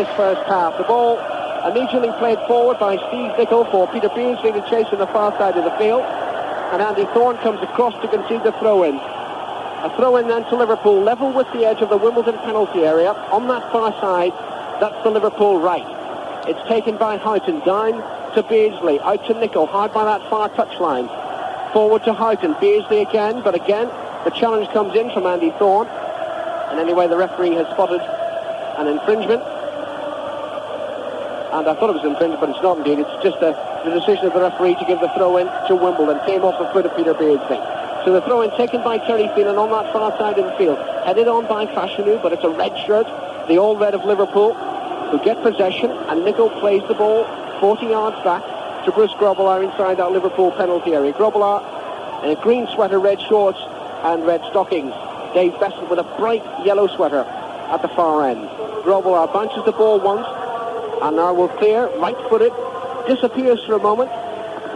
this first half. The ball immediately played forward by Steve Nicol for Peter Beardsley to chase on the far side of the field. And Andy Thorne comes across to concede the throw-in. A throw-in then to Liverpool, level with the edge of the Wimbledon penalty area. On that far side, that's the Liverpool right. It's taken by Houghton, down to Beardsley, out to Nicol, hard by that far touchline. Forward to Houghton, Beardsley again, but again, the challenge comes in from Andy Thorne. And anyway, the referee has spotted an infringement. And I thought it was infringement, but it's not indeed. It's just the decision of the referee to give the throw-in to Wimbledon. Came off the foot of Peter Beardsley. So the throw-in taken by Terry Phelan on that far side of the field. Headed on by Fashanu, but it's a red shirt, the all red of Liverpool, who get possession. And Nicol plays the ball 40 yards back to Bruce Grobbelaar inside that Liverpool penalty area. Grobbelaar in a green sweater, red shorts and red stockings. Dave Besson with a bright yellow sweater at the far end. Grobbelaar bounces the ball once, and now will clear, right-footed, disappears for a moment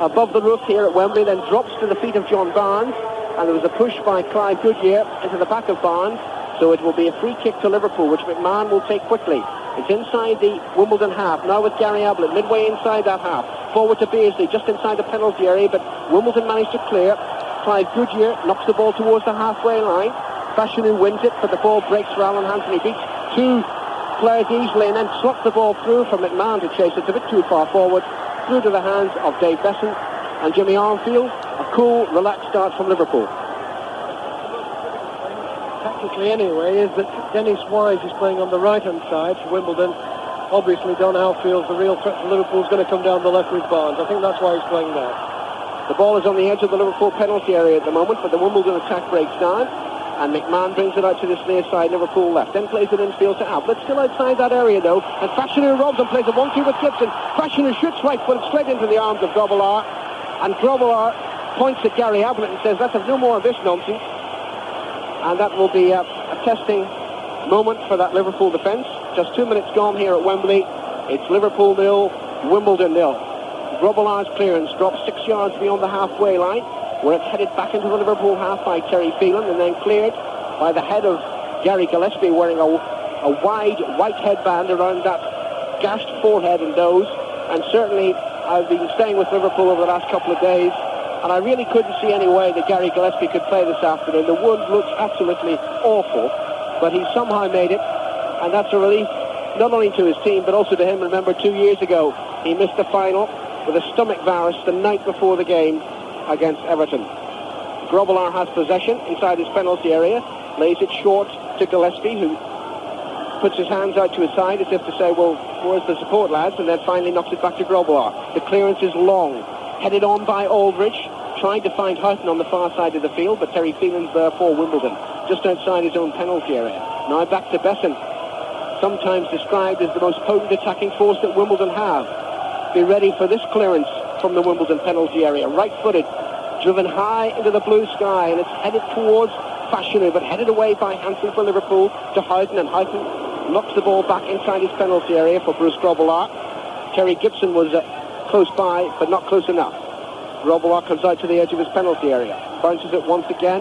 above the roof here at Wembley, then drops to the feet of John Barnes, and there was a push by Clive Goodyear into the back of Barnes, so it will be a free kick to Liverpool, which McMahon will take quickly. It's inside the Wimbledon half, now with Gary Ablett, midway inside that half. Forward to Beardsley, just inside the penalty area, but Wimbledon managed to clear. Clive Goodyear knocks the ball towards the halfway line. Fashanu wins it, but the ball breaks for Alan Hansen. He beats two players easily and then slots the ball through for McMahon to chase. It's a bit too far forward, through to the hands of Dave Besson and Jimmy Armfield. A cool, relaxed start from Liverpool. Tactically anyway, is that Dennis Wise is playing on the right-hand side for Wimbledon. Obviously Don Howe feels the real threat for Liverpool is going to come down the left with Barnes. I think that's why he's playing there. The ball is on the edge of the Liverpool penalty area at the moment, but the Wimbledon attack breaks down. And McMahon brings it out to this near side, Liverpool left. Then plays it infield to Ablett. Still outside that area, though. And Fashanu robs and plays a 1-2 with Gibson. Fashanu shoots right foot straight into the arms of Grobbelaar. And Grobbelaar points at Gary Ablett and says, let's have no more of this nonsense. And that will be a testing moment for that Liverpool defence. Just 2 minutes gone here at Wembley. It's Liverpool 0, Wimbledon 0. Grobbelaar's clearance drops 6 yards beyond the halfway line, where it's headed back into the Liverpool half by Terry Phelan and then cleared by the head of Gary Gillespie, wearing a wide white headband around that gashed forehead and nose. And certainly I've been staying with Liverpool over the last couple of days, and I really couldn't see any way that Gary Gillespie could play this afternoon. The wound looks absolutely awful, but he somehow made it, and that's a relief not only to his team but also to him. Remember, 2 years ago he missed the final with a stomach virus the night before the game against Everton. Grobbelaar has possession inside his penalty area, lays it short to Gillespie, who puts his hands out to his side as if to say, well, where's the support, lads? And then finally knocks it back to Grobbelaar. The clearance is long, headed on by Aldridge, trying to find Houghton on the far side of the field, but Terry Phelan's there for Wimbledon, just outside his own penalty area. Now back to Besson, sometimes described as the most potent attacking force that Wimbledon have. Be ready for this clearance from the Wimbledon penalty area. Right-footed, driven high into the blue sky, and it's headed towards Fashanu, but headed away by Hansen for Liverpool to Houghton, and Houghton knocks the ball back inside his penalty area for Bruce Grobbelaar. Terry Gibson was close by, but not close enough. Grobbelaar comes out to the edge of his penalty area, bounces it once again,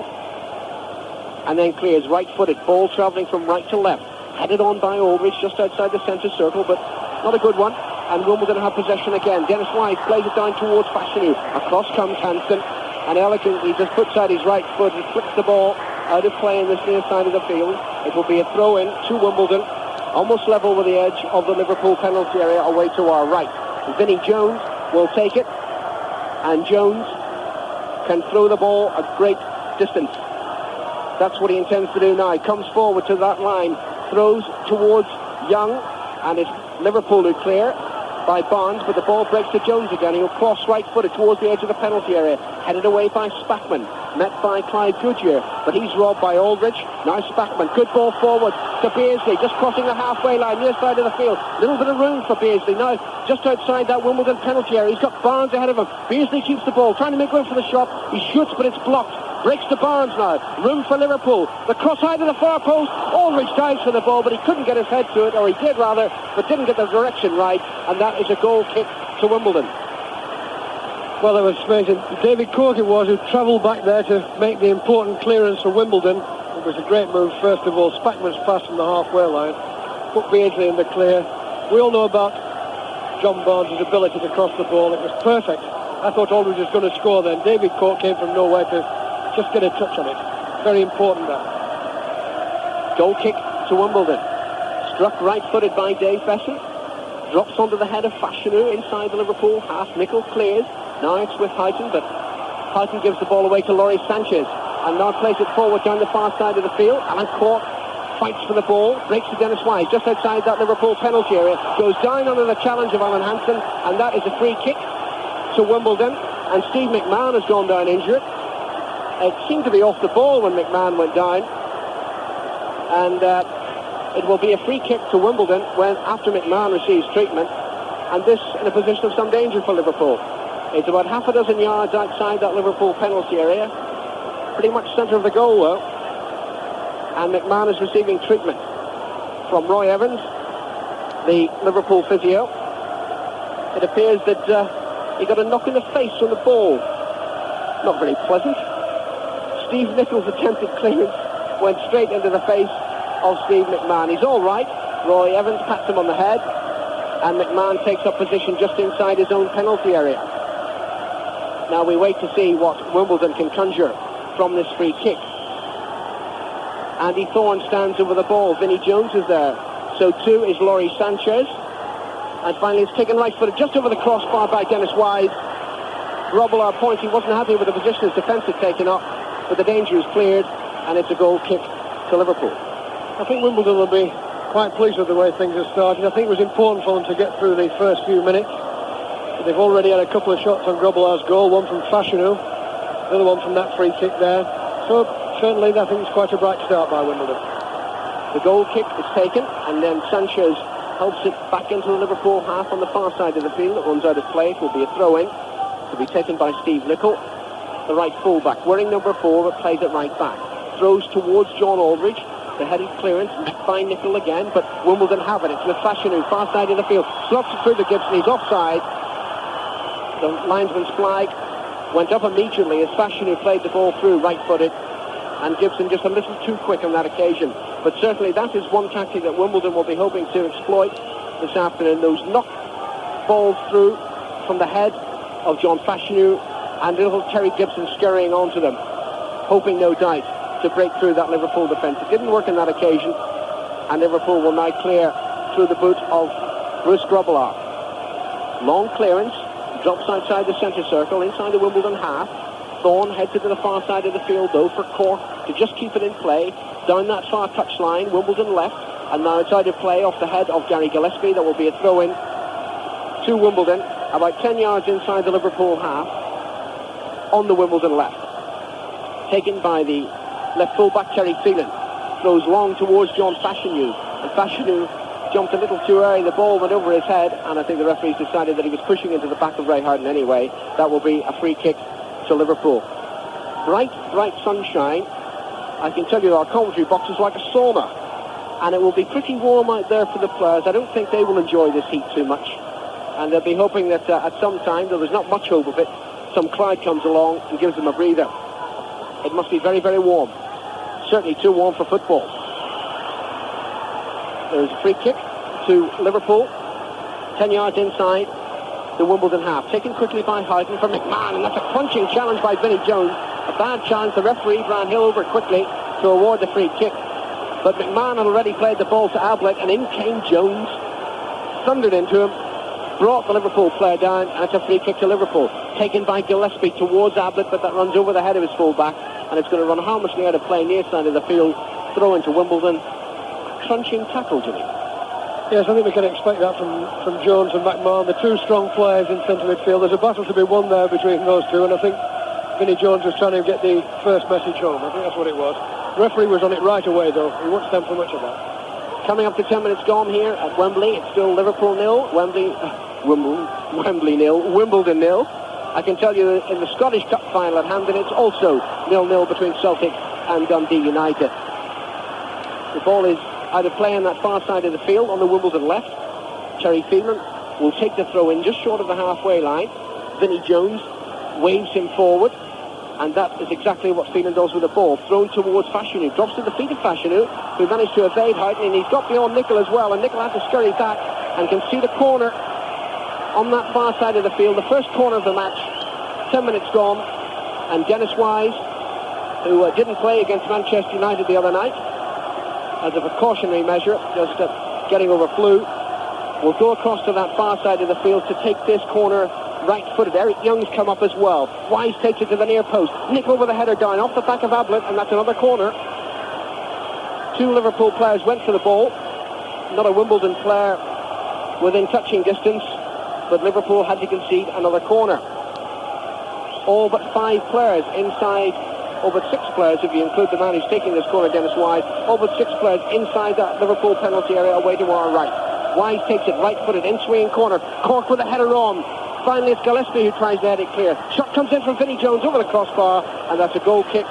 and then clears right-footed, ball travelling from right to left, headed on by Aldridge just outside the centre circle, but not a good one. And Wimbledon have possession again. Dennis Wise plays it down towards Fashanu. Across comes Hansen, and elegantly just puts out his right foot and flicks the ball out of play in this near side of the field. It will be a throw-in to Wimbledon, almost level with the edge of the Liverpool penalty area away to our right. Vinnie Jones will take it, and Jones can throw the ball a great distance. That's what he intends to do now. He comes forward to that line, throws towards Young, and it's Liverpool who clear by Barnes, but the ball breaks to Jones again. He'll cross right-footed towards the edge of the penalty area, headed away by Spackman, met by Clive Goodyear, but he's robbed by Aldridge. Now Spackman, good ball forward to Beardsley, just crossing the halfway line, near side of the field. Little bit of room for Beardsley. Now, just outside that Wimbledon penalty area, he's got Barnes ahead of him. Beardsley keeps the ball, trying to make room for the shot. He shoots, but it's blocked. Breaks to Barnes now. Room for Liverpool. The cross out of the far post. Aldridge dives for the ball, but he couldn't get his head to it, or he did rather, but didn't get the direction right, and that is a goal kick to Wimbledon. Well, it was amazing. David Cork it was who travelled back there to make the important clearance for Wimbledon. It was a great move. First of all, Spackman's fast from the halfway line. Put Beardsley in the clear. We all know about John Barnes' ability to cross the ball. It was perfect. I thought Aldridge was going to score then. David Court came from nowhere to just get a touch on it. Very important that. Goal kick to Wimbledon. Struck right-footed by Dave Besson. Drops onto the head of Fashanu inside the Liverpool half. Nicol clears. Now it's with Houghton, but Houghton gives the ball away to Laurie Sanchez. And now plays it forward down the far side of the field. Alan Court fights for the ball. Breaks to Dennis Wise just outside that Liverpool penalty area. Goes down under the challenge of Alan Hansen. And that is a free kick to Wimbledon. And Steve McMahon has gone down injured. It seemed to be off the ball when McMahon went down. And it will be a free kick to Wimbledon when after McMahon receives treatment, and this in a position of some danger for Liverpool. It's about half a dozen yards outside that Liverpool penalty area, pretty much centre of the goal though, and McMahon is receiving treatment from Roy Evans, the Liverpool physio. It appears that he got a knock in the face from the ball. Not very pleasant. Steve Nichol's attempted clearance went straight into the face of Steve McMahon. He's all right. Roy Evans pats him on the head, and McMahon takes up position just inside his own penalty area. Now we wait to see what Wimbledon can conjure from this free kick. Andy Thorne stands over the ball. Vinnie Jones is there. So too is Laurie Sanchez. And finally it's taken right-footed just over the crossbar by Dennis Wise. Robillard points he wasn't happy with the position his defence had taken up, but the danger is cleared, and it's a goal kick to Liverpool. I think Wimbledon will be quite pleased with the way things have started. I think it was important for them to get through the first few minutes. But they've already had a couple of shots on Grobbelaar's goal, one from Fashanu, the other one from that free kick there. So certainly I think it's quite a bright start by Wimbledon. The goal kick is taken, and then Sanchez helps it back into the Liverpool half on the far side of the field. It runs out of play. It will be a throw-in to be taken by Steve Nicol, the right full-back, wearing number 4, but plays it right back. Throws towards John Aldridge. The headed clearance, met by Nicol again, but Wimbledon have it. It's with Fashanu, far side of the field. Slots it through to Gibson. He's offside. The linesman's flag went up immediately as Fashanu played the ball through right-footed, and Gibson just a little too quick on that occasion. But certainly that is one tactic that Wimbledon will be hoping to exploit this afternoon. Those knock balls through from the head of John Fashanu, and little Terry Gibson scurrying onto them, hoping no doubt to break through that Liverpool defence. It didn't work on that occasion, and Liverpool will now clear through the boot of Bruce Grobbelaar. Long clearance, drops outside the centre circle, inside the Wimbledon half. Thorne heads it to the far side of the field though for Cork to just keep it in play. Down that far touchline, Wimbledon left, and now it's out of play off the head of Gary Gillespie. That will be a throw-in to Wimbledon, about 10 yards inside the Liverpool half, on the Wimbledon left. Taken by the left full-back Terry Phelan. Throws long towards John Fashanu, and Fashanu jumped a little too early. The ball went over his head, and I think the referees decided that he was pushing into the back of Ray Houghton anyway. That will be a free kick to Liverpool. Bright sunshine. I can tell you our commentary box is like a sauna, and it will be pretty warm out there for the players. I don't think they will enjoy this heat too much, and they'll be hoping that at some time, though there's not much hope of it, some cloud comes along and gives them a breather. It must be very, very warm. Certainly too warm for football. There's a free kick to Liverpool, 10 yards inside the Wimbledon half. Taken quickly by Houghton for McMahon, and that's a crunching challenge by Vinnie Jones. A bad chance. The referee ran Hill over quickly to award the free kick. But McMahon had already played the ball to Ablett, and in came Jones, thundered into him, brought the Liverpool player down, and it's a free kick to Liverpool. Taken by Gillespie towards Ablett, but that runs over the head of his full-back, and it's going to run harmlessly out of play near side of the field. Throw into Wimbledon. Crunching tackle, Jimmy. Yes, I think we can expect that from Jones and McMahon, the two strong players in centre midfield. There's a battle to be won there between those two, and I think Vinnie Jones was trying to get the first message home. I think that's what it was. The referee was on it right away, though. He won't stand for much of that. Coming up to 10 minutes gone here at Wembley. It's still Liverpool 0, Wembley 0, Wimbledon 0. I can tell you in the Scottish Cup final at Hampden, it's also 0-0 between Celtic and Dundee United. The ball is out of play on that far side of the field on the Wimbledon left. Terry Phelan will take the throw in just short of the halfway line. Vinnie Jones waves him forward, and that is exactly what Phelan does with the ball. Thrown towards Fashanu, drops to the feet of Fashanu, who managed to evade Houghton, and he's got beyond Nicol as well, and Nicol has to scurry back and can see the corner on that far side of the field, the first corner of the match. 10 minutes gone, and Dennis Wise, who didn't play against Manchester United the other night, as a precautionary measure, just getting over flu, will go across to that far side of the field to take this corner right-footed. Eric Young's come up as well. Wise takes it to the near post. Nicol with a header down off the back of Ablett, and that's another corner. Two Liverpool players went for the ball. Not a Wimbledon player within touching distance, but Liverpool had to concede another corner. All but 5 players inside, all but 6 players if you include the man who's taking this corner, Dennis Wise, all but 6 players inside that Liverpool penalty area away to our right. Wise takes it right-footed, in-swinging corner. Cork with a header on. Finally, it's Gillespie who tries to head it clear. Shot comes in from Vinnie Jones over the crossbar, and that's a goal kick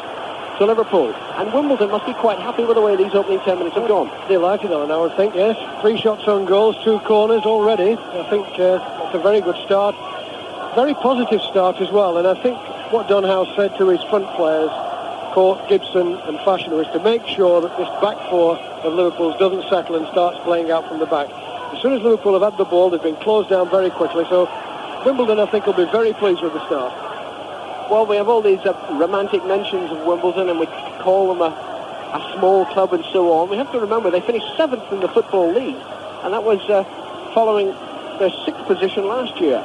to Liverpool. And Wimbledon must be quite happy with the way these opening 10 minutes have gone. Delighted on, I would think, yes. 3 shots on goals, 2 corners already. I think that's a very good start. Very positive start as well. And I think what Don Howe said to his front players, Cork, Gibson and Fashanu, is to make sure that this back 4 of Liverpool's doesn't settle and starts playing out from the back. As soon as Liverpool have had the ball, they've been closed down very quickly. So Wimbledon, I think, will be very pleased with the start. Well, we have all these romantic mentions of Wimbledon, and we call them a small club and so on. We have to remember they finished 7th in the Football League, and that was following their 6th position last year.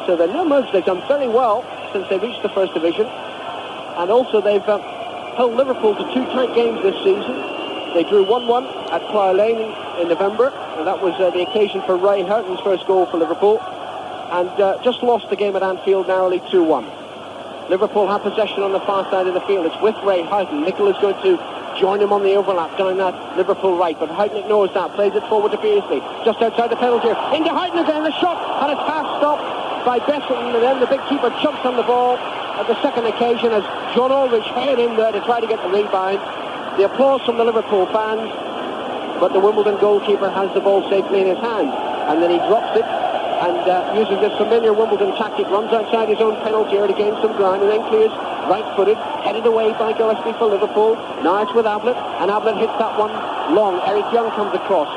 So they're no mugs. They've done very well since they reached the First Division, and also they've held Liverpool to 2 tight games this season. They drew 1-1 at Plough Lane in November, and that was the occasion for Ray Houghton's first goal for Liverpool, and just lost the game at Anfield narrowly 2-1. Liverpool have possession on the far side of the field. It's with Ray Houghton. Nicol is going to join him on the overlap down that Liverpool right, but Houghton ignores that, plays it forward to Beasley, just outside the penalty area. Into Houghton again, the shot, and it's half stopped by Besselton, and then the big keeper jumps on the ball at the second occasion as John Aldridge headed in there to try to get the rebound. The applause from the Liverpool fans, but the Wimbledon goalkeeper has the ball safely in his hand, and then he drops it and uses this familiar Wimbledon tactic, runs outside his own penalty area to gain some ground, and then clears right-footed, headed away by Gillespie for Liverpool. Now it's with Ablett, and Ablett hits that one long. Eric Young comes across.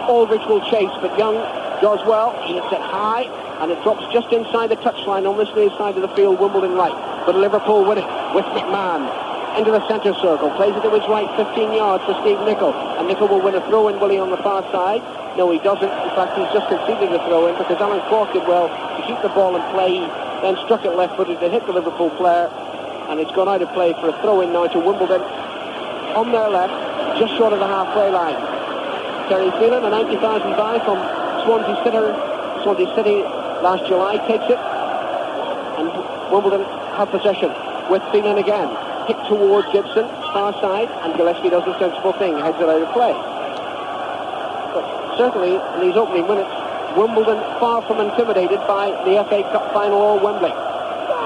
Aldridge will chase, but Young does well. He hits it high, and it drops just inside the touchline on this near side of the field, Wimbledon right. But Liverpool win it with McMahon into the centre circle, plays it to his right, 15 yards for Steve Nicol, and Nicol will win a throw-in, will he, on the far side? No, he doesn't. In fact, he's just conceded a throw-in because Alan Cork did well to keep the ball in play, then struck it left-footed to hit the Liverpool player, and it's gone out of play for a throw-in now to Wimbledon on their left, just short of the halfway line. Terry Phelan, a 90,000 buy from Swansea City last July, takes it, and Wimbledon have possession with Phelan again. Hit towards Gibson, far side, and Gillespie does a sensible thing, heads it out of play. But certainly, in these opening minutes, Wimbledon far from intimidated by the FA Cup final or Wembley.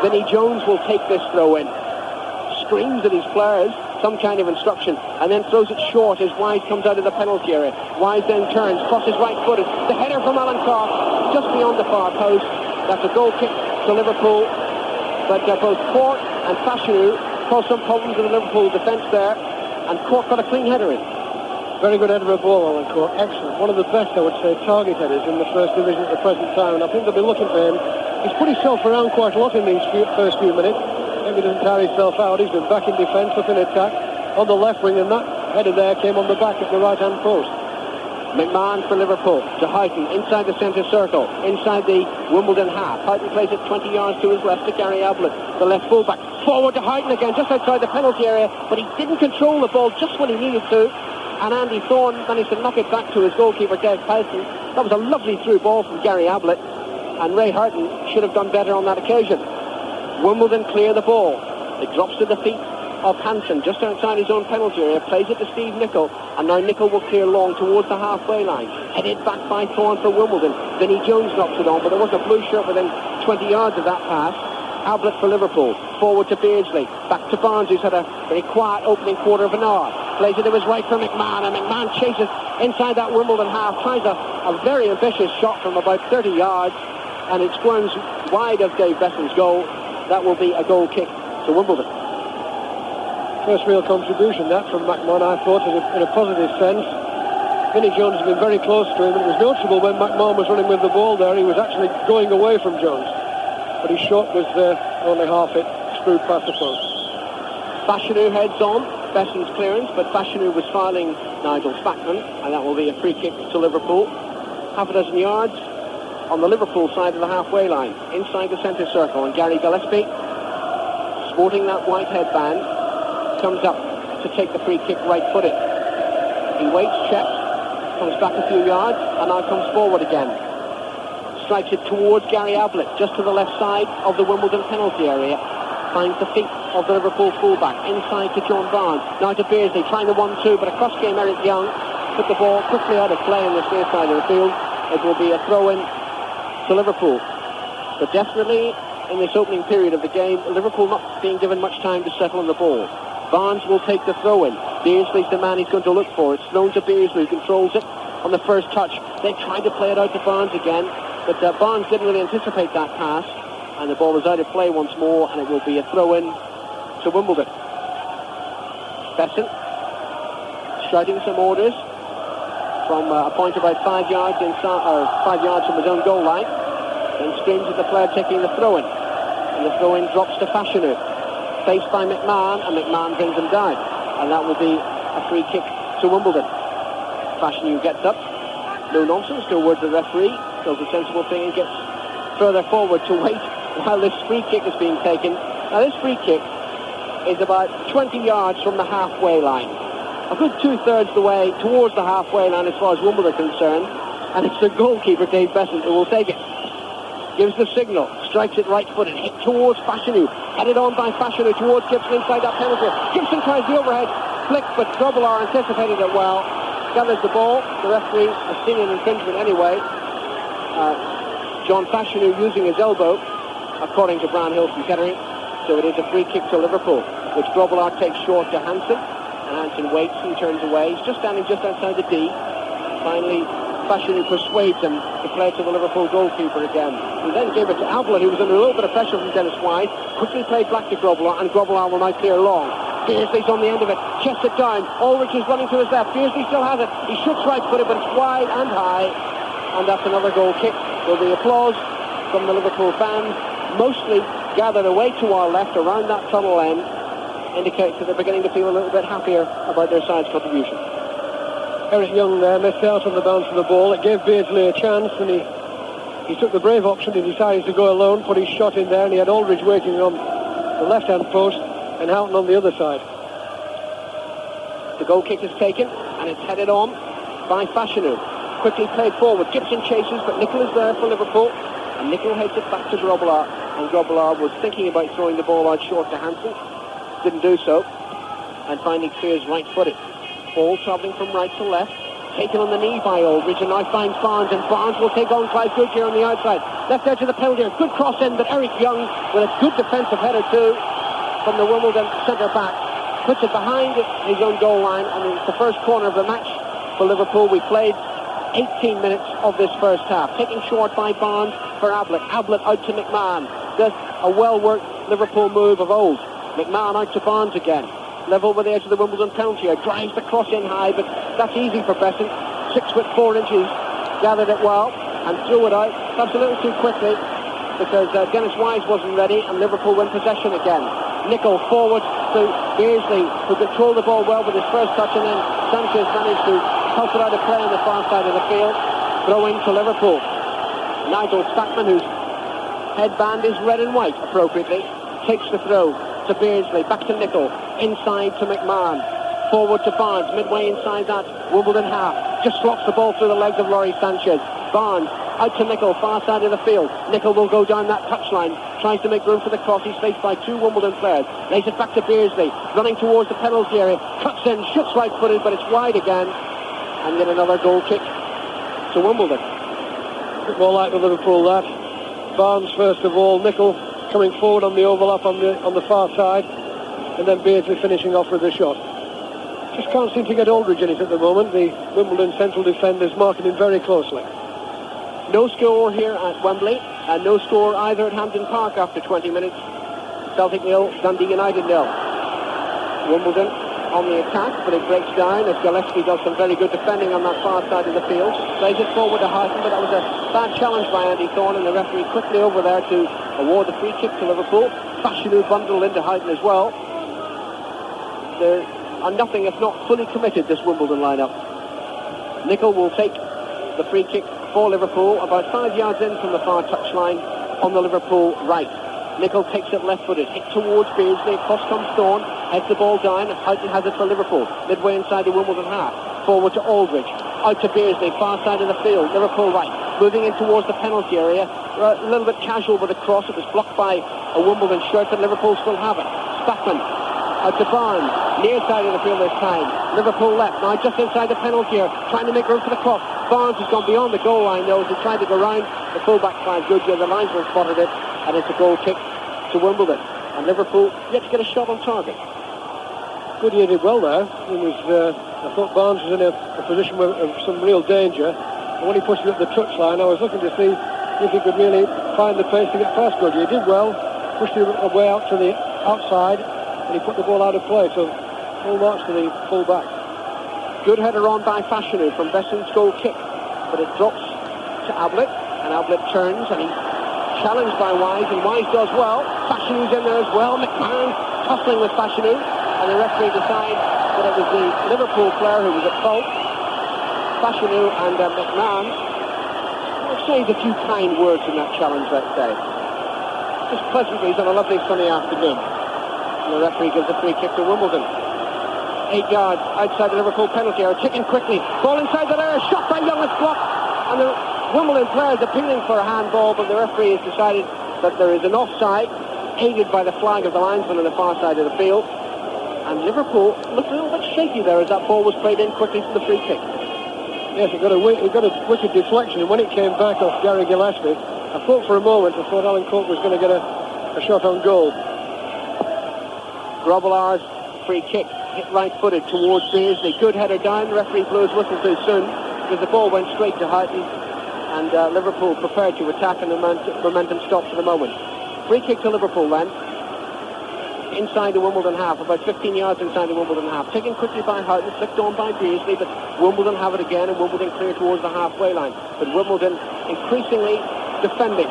Vinnie Jones will take this throw-in, screams at his players, some kind of instruction, and then throws it short as Wise comes out of the penalty area. Wise then turns, crosses right-footed. The header from Alan Clark, just beyond the far post. That's a goal kick to Liverpool, but both Cork and Fashanu caused some problems in the Liverpool defence there, and Cork got a clean header in. Very good header of ball, Alan Cork. Excellent. One of the best, I would say, target headers in the First Division at the present time, and I think they'll be looking for him. He's put himself around quite a lot in these first few minutes. Maybe doesn't tire himself out. He's been back in defence, up in attack on the left wing, and that header there came on the back at the right-hand post. McMahon for Liverpool to Houghton inside the centre circle, inside the Wimbledon half. Houghton plays it 20 yards to his left to Gary Ablett, the left fullback. Forward to Houghton again, just outside the penalty area, but he didn't control the ball just when he needed to. And Andy Thorne managed to knock it back to his goalkeeper, Des Pelton. That was a lovely through ball from Gary Ablett, and Ray Houghton should have done better on that occasion. Wimbledon clear the ball. It drops to the feet of Hansen, just outside his own penalty area, plays it to Steve Nicol, and now Nicol will clear long towards the halfway line. Headed back by Thorne for Wimbledon. Vinnie Jones knocks it on, but there was a blue shirt within 20 yards of that pass. Ablett for Liverpool, forward to Beardsley, back to Barnes, who's had a very quiet opening quarter of an hour. Plays it to his right for McMahon, and McMahon chases inside that Wimbledon half, tries a very ambitious shot from about 30 yards, and it squirms wide of Dave Bessel's goal. That will be a goal kick to Wimbledon. First real contribution, that, from McMahon, I thought, in a positive sense. Vinnie Jones has been very close to him, and it was noticeable when McMahon was running with the ball there, he was actually going away from Jones. But his shot was only half it, screwed past the post. Fashanu heads on, Besant's clearance, but Fashanu was fouling Nigel Spackman, and that will be a free kick to Liverpool. Half a dozen yards on the Liverpool side of the halfway line, inside the centre circle, and Gary Gillespie, sporting that white headband, comes up to take the free kick right-footed. He waits, checks, comes back a few yards, and now comes forward again. Strikes it towards Gary Ablett, just to the left side of the Wimbledon penalty area. Finds the feet of the Liverpool fullback, inside to John Barnes. Now to Beardsley, trying the 1-2, but across came Eric Young. Put the ball quickly out of play in the near side of the field. It will be a throw-in to Liverpool. But definitely, in this opening period of the game, Liverpool not being given much time to settle on the ball. Barnes will take the throw-in. Beardsley's the man he's going to look for. It's thrown to Beardsley, who controls it on the first touch. They tried to play it out to Barnes again, but Barnes didn't really anticipate that pass, and the ball is out of play once more, and it will be a throw-in to Wimbledon. Besant shouting some orders from a point about 5 yards inside, or 5 yards from his own goal line, and screams at the player taking the throw-in, and the throw-in drops to Fashanu, faced by McMahon, and McMahon brings him down, and that will be a free kick to Wimbledon. Fashanu gets up, no nonsense, no words of the referee, does a sensible thing and gets further forward to wait while this free kick is being taken. Now this free kick is about 20 yards from the halfway line, a good 2/3 the way towards the halfway line as far as Wimbledon are concerned, and it's the goalkeeper Dave Besant who will take it. Gives the signal, strikes it right-footed, hit towards Fashanu, headed on by Fashanu towards Gibson inside that penalty. Gibson tries the overhead flick, but Grobbelaar anticipated it well, gathers the ball. The referee has seen an infringement anyway. John Fashanu using his elbow, according to Brownhill from Kettering. So it is a free kick to Liverpool, which Grobbelaar takes short to Hansen, and Hansen waits and turns away. He's just standing just outside the D. Finally, Fashanu persuades him to play to the Liverpool goalkeeper again. He then gave it to Ablett, who was under a little bit of pressure from Dennis Wise. Quickly played back to Grobbelaar, and Grobbelaar will now clear long. Beardsley's on the end of it, chests it down. Ulrich is running to his left. Beardsley still has it. He shoots right-footed, but it's wide and high, and that's another goal kick. There'll be applause from the Liverpool fans, mostly gathered away to our left around that tunnel end, indicates that they're beginning to feel a little bit happier about their side's contribution. Eric Young missed out on the bounce of the ball. It gave Beardsley a chance, and he took the brave option. He decided to go alone, put his shot in there, and he had Aldridge waiting on the left-hand post and Houghton on the other side. The goal kick is taken, and it's headed on by Fashanu. Quickly played forward. Gibson chases, but Nicol is there for Liverpool, and Nicol heads it back to Grobbelaar, and Grobbelaar was thinking about throwing the ball out short to Hansen. Didn't do so, and finally clears right-footed. Ball travelling from right to left, taken on the knee by Aldridge, and now finds Barnes, and Barnes will take on Clive Goodyear on the outside. Left edge of the penalty, a good cross in, but Eric Young, with a good defensive header too, from the Wimbledon centre-back, puts it behind his own goal line, and it's the first corner of the match for Liverpool. We played 18 minutes of this first half. Taken short by Barnes for Ablett. Ablett out to McMahon. Does a well-worked Liverpool move of old. McMahon out to Barnes again. Level with the edge of the Wimbledon penalty area. Drives the cross in high, but that's easy for Besant. 6'4", gathered it well and threw it out. Perhaps a little too quickly because Dennis Wise wasn't ready, and Liverpool win possession again. Nicol forward to Beardsley, who controlled the ball well with his first touch, and then Sanchez managed to help it out of play on the far side of the field. Throw-in to Liverpool. Nigel Spackman, whose headband is red and white appropriately, takes the throw to Beardsley, back to Nicol, inside to McMahon, forward to Barnes, midway inside that Wimbledon half, just slots the ball through the legs of Laurie Sanchez. Barnes out to Nicol, far side of the field. Nicol will go down that touchline, tries to make room for the cross. He's faced by two Wimbledon players. Lays it back to Beardsley, running towards the penalty area, cuts in, shoots right-footed, but it's wide again, and then another goal kick to Wimbledon. A bit more like the Liverpool that. Barnes first of all, Nicol coming forward on the overlap on the far side, and then Beardsley finishing off with a shot. Just can't seem to get Aldridge in it at the moment. The Wimbledon central defenders marking him very closely. No score here at Wembley, and no score either at Hampden Park after 20 minutes. Celtic 0, Dundee United 0. Wimbledon on the attack, but it breaks down as Gillespie does some very good defending on that far side of the field. Plays it forward to Houghton, but that was a bad challenge by Andy Thorne, and the referee quickly over there to award the free kick to Liverpool. Fashanu bundled into Houghton as well. There are nothing if not fully committed, this Wimbledon lineup. Nicol will take the free kick for Liverpool, about 5 yards in from the far touchline on the Liverpool right. Nicol takes it left-footed, hit towards Beardsley, across comes Thorne, heads the ball down, Houghton has it for Liverpool, midway inside the Wimbledon half, forward to Aldridge, out to Beardsley, far side of the field, Liverpool right, moving in towards the penalty area, a little bit casual with a cross, it was blocked by a Wimbledon shirt, but Liverpool still have it. Spackman, out to Barnes, near side of the field this time, Liverpool left, now just inside the penalty area, trying to make room for the cross. Barnes has gone beyond the goal line though, as he tried to go round the full-back flag. Goodyear, the linesman spotted it, and it's a goal kick to Wimbledon. And Liverpool yet to get a shot on target. Goodyear did well there. I thought Barnes was in a position of some real danger. And when he pushed it up the touchline, I was looking to see if he could really find the pace to get past Goodyear. He did well, pushed it away out to the outside, and he put the ball out of play. So full marks to the full-back. Good header on by Fashanu from Besant's goal kick, but it drops to Ablett, and Ablett turns, and he's challenged by Wise, and Wise does well. Fashanu's in there as well. McMahon tussling with Fashanu, and the referee decides that it was the Liverpool player who was at fault. Fashanu and McMahon exchanged a few kind words in that challenge, let's say. Just pleasantries on a lovely sunny afternoon. And the referee gives a free kick to Wimbledon. 8 yards outside the Liverpool penalty area, ticking quickly, ball inside the area, shot by Young, it's blocked, and the Wimbledon players appealing for a handball, but the referee has decided that there is an offside, aided by the flag of the linesman on the far side of the field, and Liverpool looked a little bit shaky there as that ball was played in quickly for the free kick. Yes, he got a wicked deflection, and when it came back off Gary Gillespie, I thought for a moment, Alan Cook was going to get a shot on goal. Grobbelaar's free kick, hit right-footed towards Beardsley. Good header down. The referee blew his whistle too soon because the ball went straight to Houghton, and Liverpool prepared to attack, and the momentum stopped for the moment. Free kick to Liverpool then. Inside the Wimbledon half, about 15 yards inside the Wimbledon half. Taken quickly by Houghton, flicked on by Beardsley, but Wimbledon have it again, and Wimbledon clear towards the halfway line. But Wimbledon increasingly defending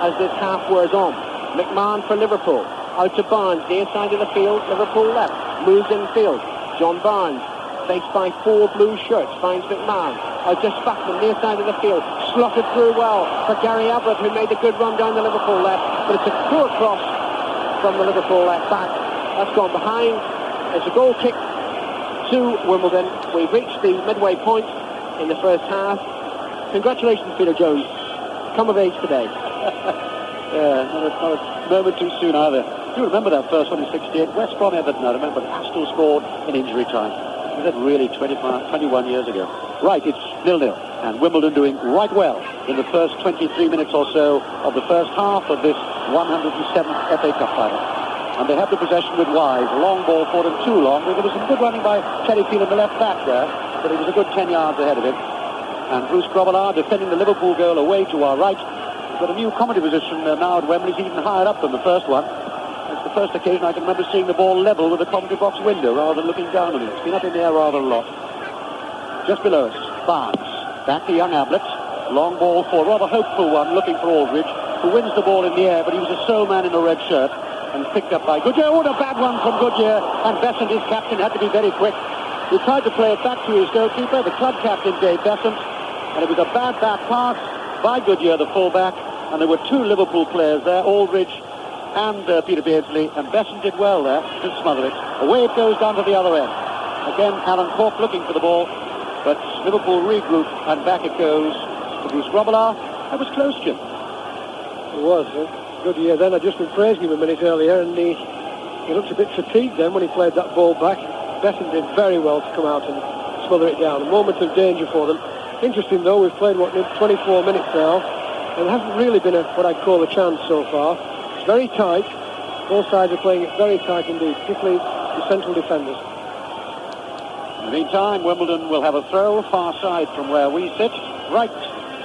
as this half wears on. McMahon for Liverpool. Out to Barnes, near side of the field, Liverpool left. Moves infield. John Barnes, faced by 4 blue shirts, finds McMahon. Out to Spackman, near side of the field. Slotted through well for Gary Ablett, who made a good run down the Liverpool left. But it's a poor cross from the Liverpool left back. That's gone behind. It's a goal kick to Wimbledon. We've reached the midway point in the first half. Congratulations, Peter Jones. Come of age today. Yeah, not a moment too soon either. Do you remember that first one in 68? West Brom Everton, I remember. Astle scored in injury time. Was that really 21 years ago? Right, it's 0-0. And Wimbledon doing right well in the first 23 minutes or so of the first half of this 107th FA Cup final. And they have the possession with Wise. A long ball for them, too long. There was some good running by Terry Peel in the left back there, but he was a good 10 yards ahead of him. And Bruce Grobbelaar defending the Liverpool goal away to our right. Got a new comedy position now at Wembley. He's even higher up than the first one. It's the first occasion I can remember seeing the ball level with the commentary box window rather than looking down on it. It's been up in the air rather a lot. Just below us, Barnes. Back to young Ablett. Long ball for a rather hopeful one, looking for Aldridge, who wins the ball in the air, but he was a sole man in a red shirt and picked up by Goodyear. Oh, a bad one from Goodyear, and Besant, his captain, had to be very quick. He tried to play it back to his goalkeeper, the club captain, Dave Besant, and it was a bad back pass by Goodyear, the full-back, and there were 2 Liverpool players there, Aldridge and Peter Beardsley, and Besant did well there to smother it. Away it goes down to the other end. Again, Alan Cork looking for the ball, but Liverpool regroup, and back it goes to Bruce Grobbelaar. That was close, Jim. It was. Goodyear then had just been praising him a minute earlier, and he looked a bit fatigued then when he played that ball back. Besant did very well to come out and smother it down. A moment of danger for them. Interesting though, we've played 24 minutes now, and there hasn't really been what I'd call a chance so far. It's very tight. Both sides are playing it very tight indeed, particularly the central defenders. In the meantime, Wimbledon will have a throw far side from where we sit. Right,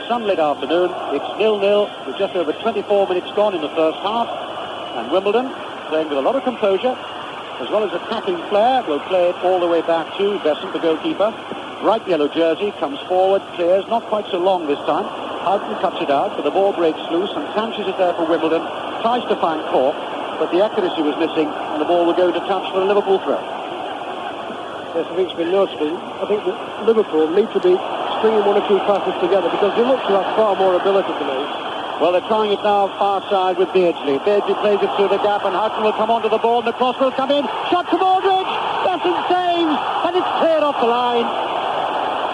sunlit afternoon. It's 0-0 with just over 24 minutes gone in the first half. And Wimbledon playing with a lot of composure. as well as attacking flair, will play it all the way back to Besant, the goalkeeper. Bright yellow jersey, comes forward, clears, not quite so long this time. Houghton cuts it out, but the ball breaks loose, and Sanchez is there for Wimbledon, tries to find Cork, but the accuracy was missing, and the ball will go to touch for a Liverpool throw. Yes, I think it's been noticeable. I think that Liverpool need to be stringing one or two passes together because they look to have far more ability than me. Well, they're trying it now far side with Beardsley. Beardsley plays it through the gap, and Houghton will come onto the ball, and the cross will come in. Shot from Aldridge! Besant saves, and it's cleared off the line.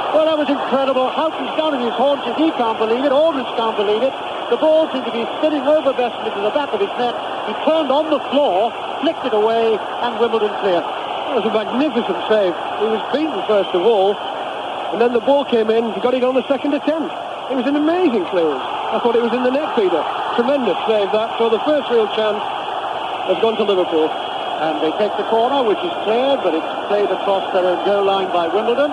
Well, that was incredible. Houghton's down in his haunches. He can't believe it. Aldridge can't believe it. The ball seemed to be spinning over Besant into the back of his net. He turned on the floor, flicked it away, and Wimbledon clear. That was a magnificent save. He was beaten first of all, and then the ball came in. He got it on the second attempt. It was an amazing clearance. I thought it was in the net, Peter. Tremendous save that. So the first real chance has gone to Liverpool. And they take the corner, which is cleared, but it's played across their own goal line by Wimbledon.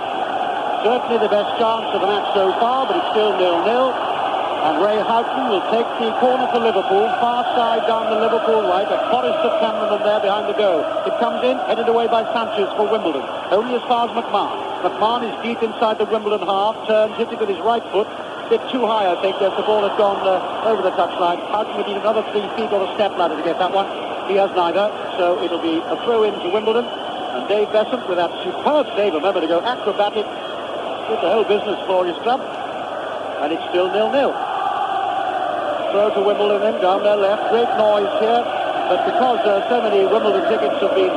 Certainly the best chance of the match so far, but it's still 0-0. And Ray Houghton will take the corner for Liverpool, far side down the Liverpool right, a forest of cameramen there behind the goal. It comes in, headed away by Sanchez for Wimbledon, only as far as McMahon. McMahon is deep inside the Wimbledon half, turns, hits it with his right foot, a bit too high, I think, as the ball has gone over the touchline. Houghton would need another 3 feet or a step ladder to get that one. He has neither, so it'll be a throw in to Wimbledon. And Dave Besant, with that superb save a moment ago, acrobatic, did the whole business for his club, and it's still 0-0. Throw to Wimbledon then, down their left. Great noise here, but because so many Wimbledon tickets have been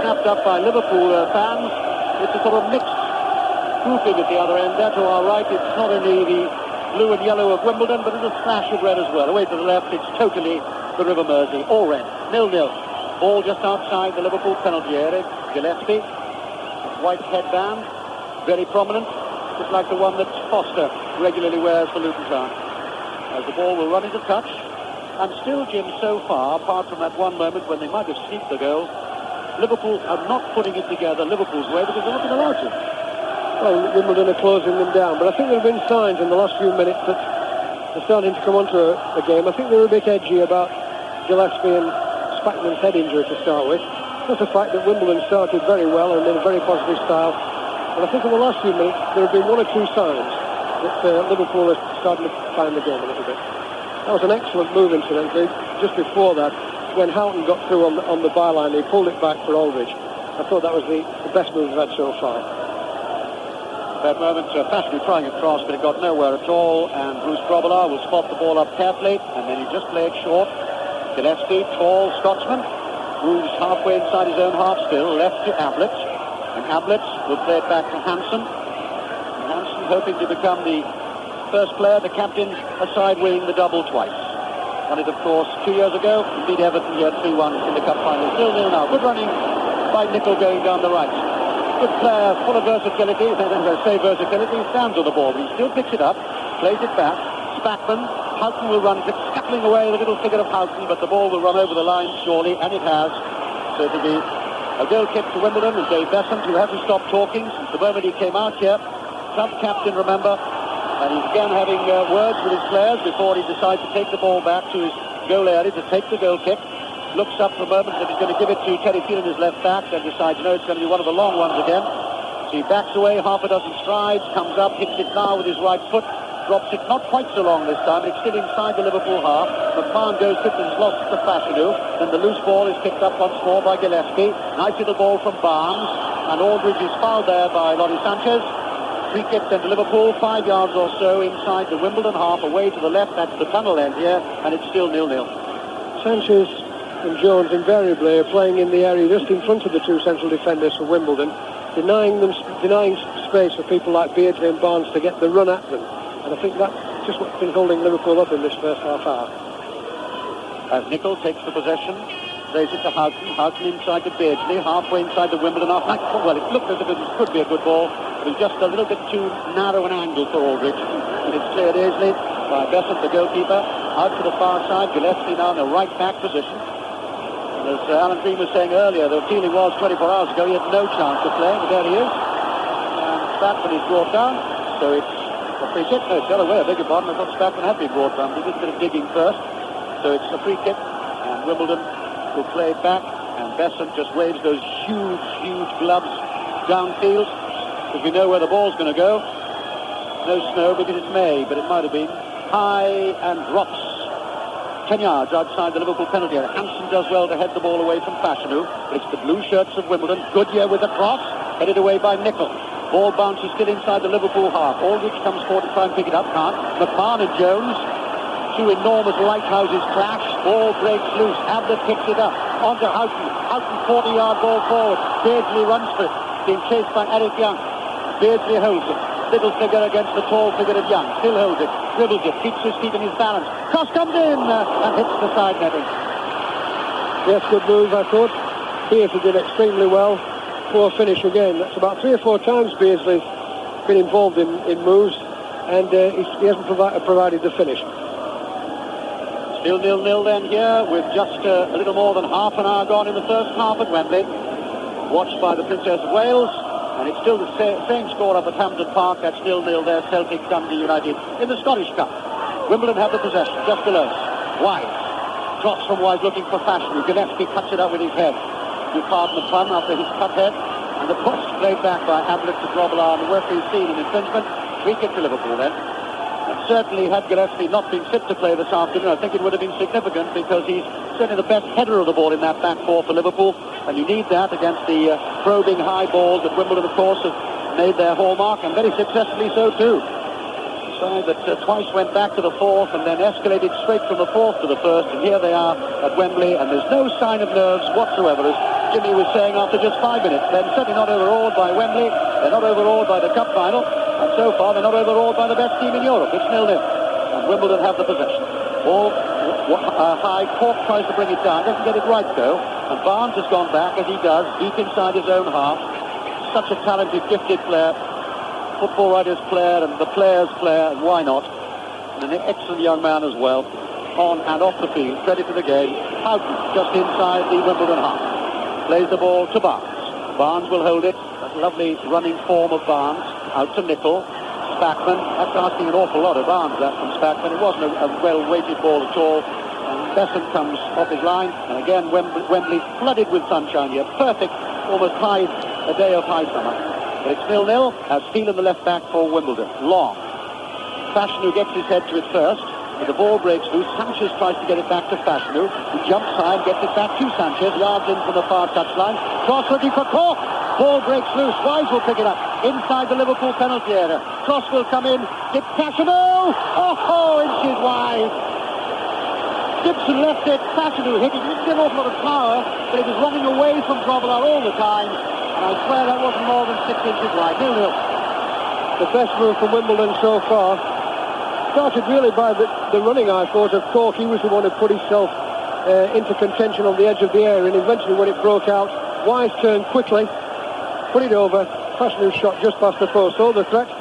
snapped up by Liverpool fans, it's a sort of mixed grouping at the other end. There to our right, it's not only the blue and yellow of Wimbledon, but there's a flash of red as well. Away to the left, it's totally the River Mersey, all red, 0-0. Ball just outside the Liverpool penalty area. Gillespie, white headband, very prominent, just like the one that Foster regularly wears for Luton Town. As the ball will run into touch, and still, Jim, so far, apart from that one moment when they might have sneaked the goal, Liverpool are not putting it together Liverpool's way because they're not allowed to. Well, Wimbledon are closing them down, but I think there have been signs in the last few minutes that they're starting to come onto a game. I think they were a bit edgy about Gillespie and Spackman's head injury to start with. That's the fact that Wimbledon started very well and in a very positive style. But I think in the last few minutes there have been one or two signs that Liverpool are starting to find the game a little bit. That was an excellent move, incidentally. Just before that, when Houghton got through on the byline, he pulled it back for Aldridge. I thought that was the best move we've had so far. That moment, Fashanu trying a cross, but it got nowhere at all, and Bruce Grobbelaar will spot the ball up carefully, and then he just played short. Gillespie, tall Scotsman, moves halfway inside his own half still, left to Ablett, and Ablett will play it back to Hansen. Hansen hoping to become the first player, the captain, aside winning the double twice. Won it, of course, 2 years ago, beat Everton here 3-1 in the cup final. Still 0 now. Good running by Nicol going down the right. Good player, full of versatility. As I say versatility, he stands on the ball, but he still picks it up, plays it back. Spackman, Houghton will run, scuttling away the little figure of Houghton, but the ball will run over the line surely, and it has. So it'll be a goal kick to Wimbledon, and Dave Besant, who hasn't stopped talking since the moment he came out here. Club captain, remember, and he's again having words with his players before he decides to take the ball back to his goal area to take the goal kick. Looks up for a moment that he's going to give it to Terry Phelan, his left back, then decides, no, it's going to be one of the long ones again. So he backs away half a dozen strides, comes up, hits it now with his right foot, drops it not quite so long this time, but it's still inside the Liverpool half. McMahon goes quick and lost to Fashanu, then the loose ball is picked up once more by Gillespie. Nice little ball from Barnes, and Aldridge is fouled there by Lonnie Sanchez. Free kick then to Liverpool, 5 yards or so inside the Wimbledon half, away to the left, that's the tunnel end here, and it's still 0-0. Sanchez and Jones invariably are playing in the area just in front of the two central defenders for Wimbledon, denying space for people like Beardsley and Barnes to get the run at them. And I think that's just what's been holding Liverpool up in this first half hour. As Nicol takes the possession, plays it to Houghton. Houghton inside to Beardsley, halfway inside the Wimbledon half. Well, it looked as if it could be a good ball. It was just a little bit too narrow an angle for Aldridge. And it's cleared easily by Besant, the goalkeeper. Out to the far side, Gillespie now in a right back position. As Alan Green was saying earlier, the feeling was 24 hours ago he had no chance of playing, but there he is. And Spackman is brought down, so it's a free kick. No, it's the other way, I beg your pardon. I thought Spackman had been brought down. He did a bit of digging first, so it's a free kick, and Wimbledon will play it back. And Besson just waves those huge, huge gloves downfield, because we know where the ball's going to go. No snow because it's May, but it might have been. High and drops 10 yards outside the Liverpool penalty area. Hansen does well to head the ball away from Fashanu, but it's the blue shirts of Wimbledon. Goodyear with the cross, headed away by Nicol. Ball bounces still inside the Liverpool half. Aldrich comes forward to try and pick it up, can't. McMahon and Jones, two enormous lighthouses clash. Ball breaks loose. Ablett picks it up onto Houghton. Houghton 40-yard ball forward. Beardsley runs for it. Being chased by Eric Young. Beardsley holds it. Little figure against the tall figure of Young. Still holds it. Dribbles it. Keeps his feet in his balance. Cross comes in and hits the side netting. Yes, good move, I thought. Beardsley did extremely well. Poor finish again. That's about 3 or 4 times Beardsley's been involved in moves, and he hasn't provided the finish. Still 0-0 then here, with just a little more than half an hour gone in the first half at Wembley. Watched by the Princess of Wales, and it's still the same score up at Hampden Park. That's 0-0 there, Celtic Dundee United in the Scottish Cup. Wimbledon have the possession, just below us. Wise. Drops from Wise looking for Fashanu. Gillespie cuts it out with his head. You pardon the pun after his cut head. And the cross played back by Ablett to Grobbelaar, and the referee's seen an infringement. Free kick to Liverpool then. And certainly had Gillespie not been fit to play this afternoon, I think it would have been significant, because he's certainly the best header of the ball in that back four for Liverpool, and you need that against the probing high balls that Wimbledon, of course, have made their hallmark, and very successfully so too. Side that twice went back to the fourth and then escalated straight from the fourth to the first, and here they are at Wembley, and there's no sign of nerves whatsoever, as Jimmy was saying after just 5 minutes. They're certainly not overawed by Wembley, they're not overawed by the cup final, and so far they're not overawed by the best team in Europe. It's 0-0, and Wimbledon have the possession. Ball high, Cork tries to bring it down, doesn't get it right though, and Barnes has gone back, as he does, deep inside his own half. Such a talented, gifted player. Football writer's player and the player's player, and why not? And an excellent young man as well, on and off the field, ready for the game. Houghton just inside the Wimbledon half. Plays the ball to Barnes. Barnes will hold it. That lovely running form of Barnes. Out to Nicol. Spackman. That's asking an awful lot of Barnes, that from Spackman. It wasn't a well-weighted ball at all. And Besson comes off his line. And again, Wembley flooded with sunshine here. Perfect, almost a day of high summer. But it's 0-0 as Phelan, the left back for Wimbledon. Long. Fashanu gets his head to it first, but the ball breaks loose. Sanchez tries to get it back to Fashanu, who jumps high and gets it back to Sanchez, yards in from the far touchline. Cross looking for Cork. Ball breaks loose. Wise will pick it up inside the Liverpool penalty area. Cross will come in. It's Fashanu. Oh, inches wide. Gibson left it. Fashanu hit it. He didn't get an awful lot of power, but it was running away from Grobbelaar all the time. And I swear that wasn't more than 6 inches wide. 0-0. The best move from Wimbledon so far. Started really by the running, I thought, of Cork. He was the one who put himself into contention on the edge of the area, and eventually when it broke out, Wise turned quickly, put it over. Fashanu shot just past the post. So the threat